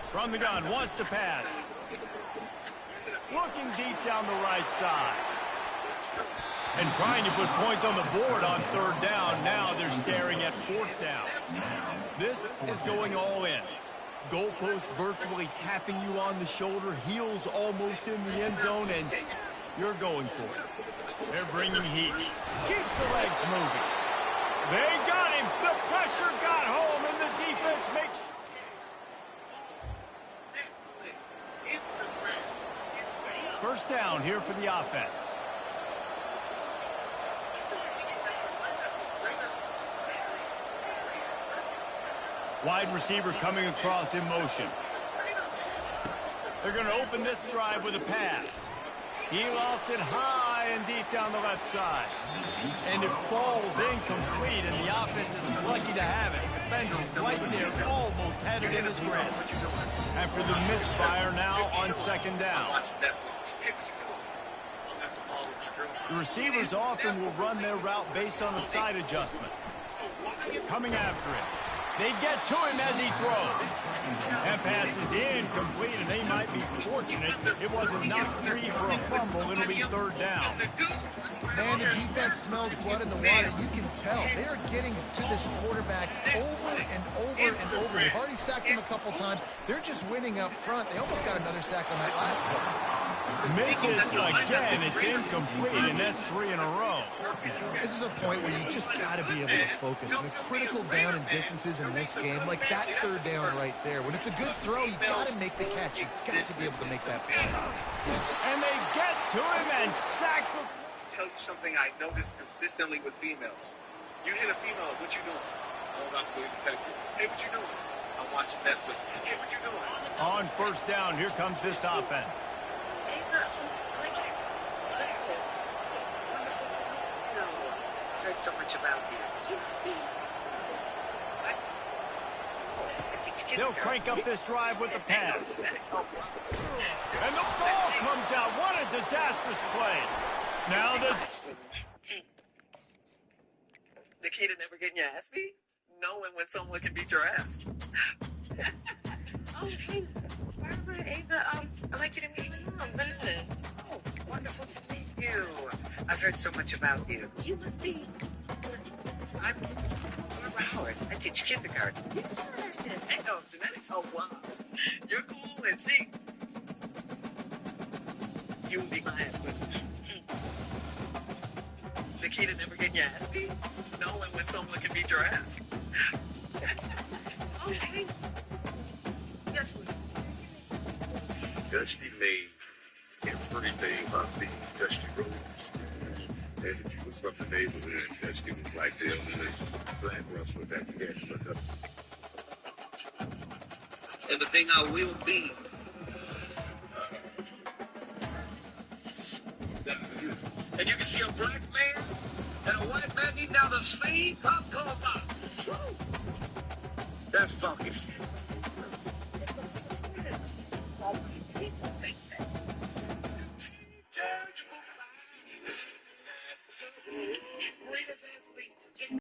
Speaker 1: From the gun, wants to pass. Looking deep down the right side. And trying to put points on the board on 3rd down. Now they're staring at 4th down. This is going all in. Goalpost virtually tapping you on the shoulder. Heels almost in the end zone, and you're going for it. They're bringing heat. Keeps the legs moving. They got him. The pressure got home, and the defense makes... First down here for the offense. Wide receiver coming across in motion. They're going to open this drive with a pass. He lofts it high and deep down the left side. And it falls incomplete, and the offense is lucky to have it. Defender right there almost had it in his grasp. After the misfire now on second down. The receivers often will run their route based on the side adjustment. Coming after it. They get to him as he throws. That pass is incomplete, and they might be fortunate it wasn't knocked free for a fumble. It'll be 3rd down.
Speaker 3: Man, the defense smells blood in the water. You can tell. They are getting to this quarterback over and over and over. They've already sacked him a couple times. They're just winning up front. They almost got another sack on that last play.
Speaker 1: Misses again. It's incomplete, and that's 3 in a row.
Speaker 3: This is a point where you just got to be able to focus. And the critical down and distances in this game, like that 3rd down right there. When it's a good throw, you got to make the catch. You got to be able to make that play.
Speaker 1: And they get to him and sack the...
Speaker 4: Tell you something I notice consistently with females. You hit a female, what you doing? I'm about to go eat the pector. Hey, what you doing? I'm watching Netflix. Hey, what you doing?
Speaker 1: On first down, here comes this offense.
Speaker 9: Hey, nothing. Like it. Listen to me. No, I've heard so much about you. You must be. What?
Speaker 1: They'll crank up this drive with the pass. And the ball comes out. What a disastrous play. Now
Speaker 9: the key to never getting your ass beat? Knowing when someone can beat your ass. Oh, hey, Barbara, Ava, I'd like you to meet me. Oh, wonderful to meet you. I've heard so much about you. You must be. I'm Barbara Howard. I teach kindergarten. Yes. I know, genetics are wild. You're cool and she. You would be my ass whip. The key to never getting your ass beat? Knowing when someone can beat your ass. Oh, hey. Yes,
Speaker 11: Dusty made everything about the Dusty Rose. As if you was from the neighborhood, Dusty was like the only black Russ was at the end.
Speaker 9: Everything I will be.
Speaker 11: And you can see a black man and a white man eating out the same popcorn box. That's funky.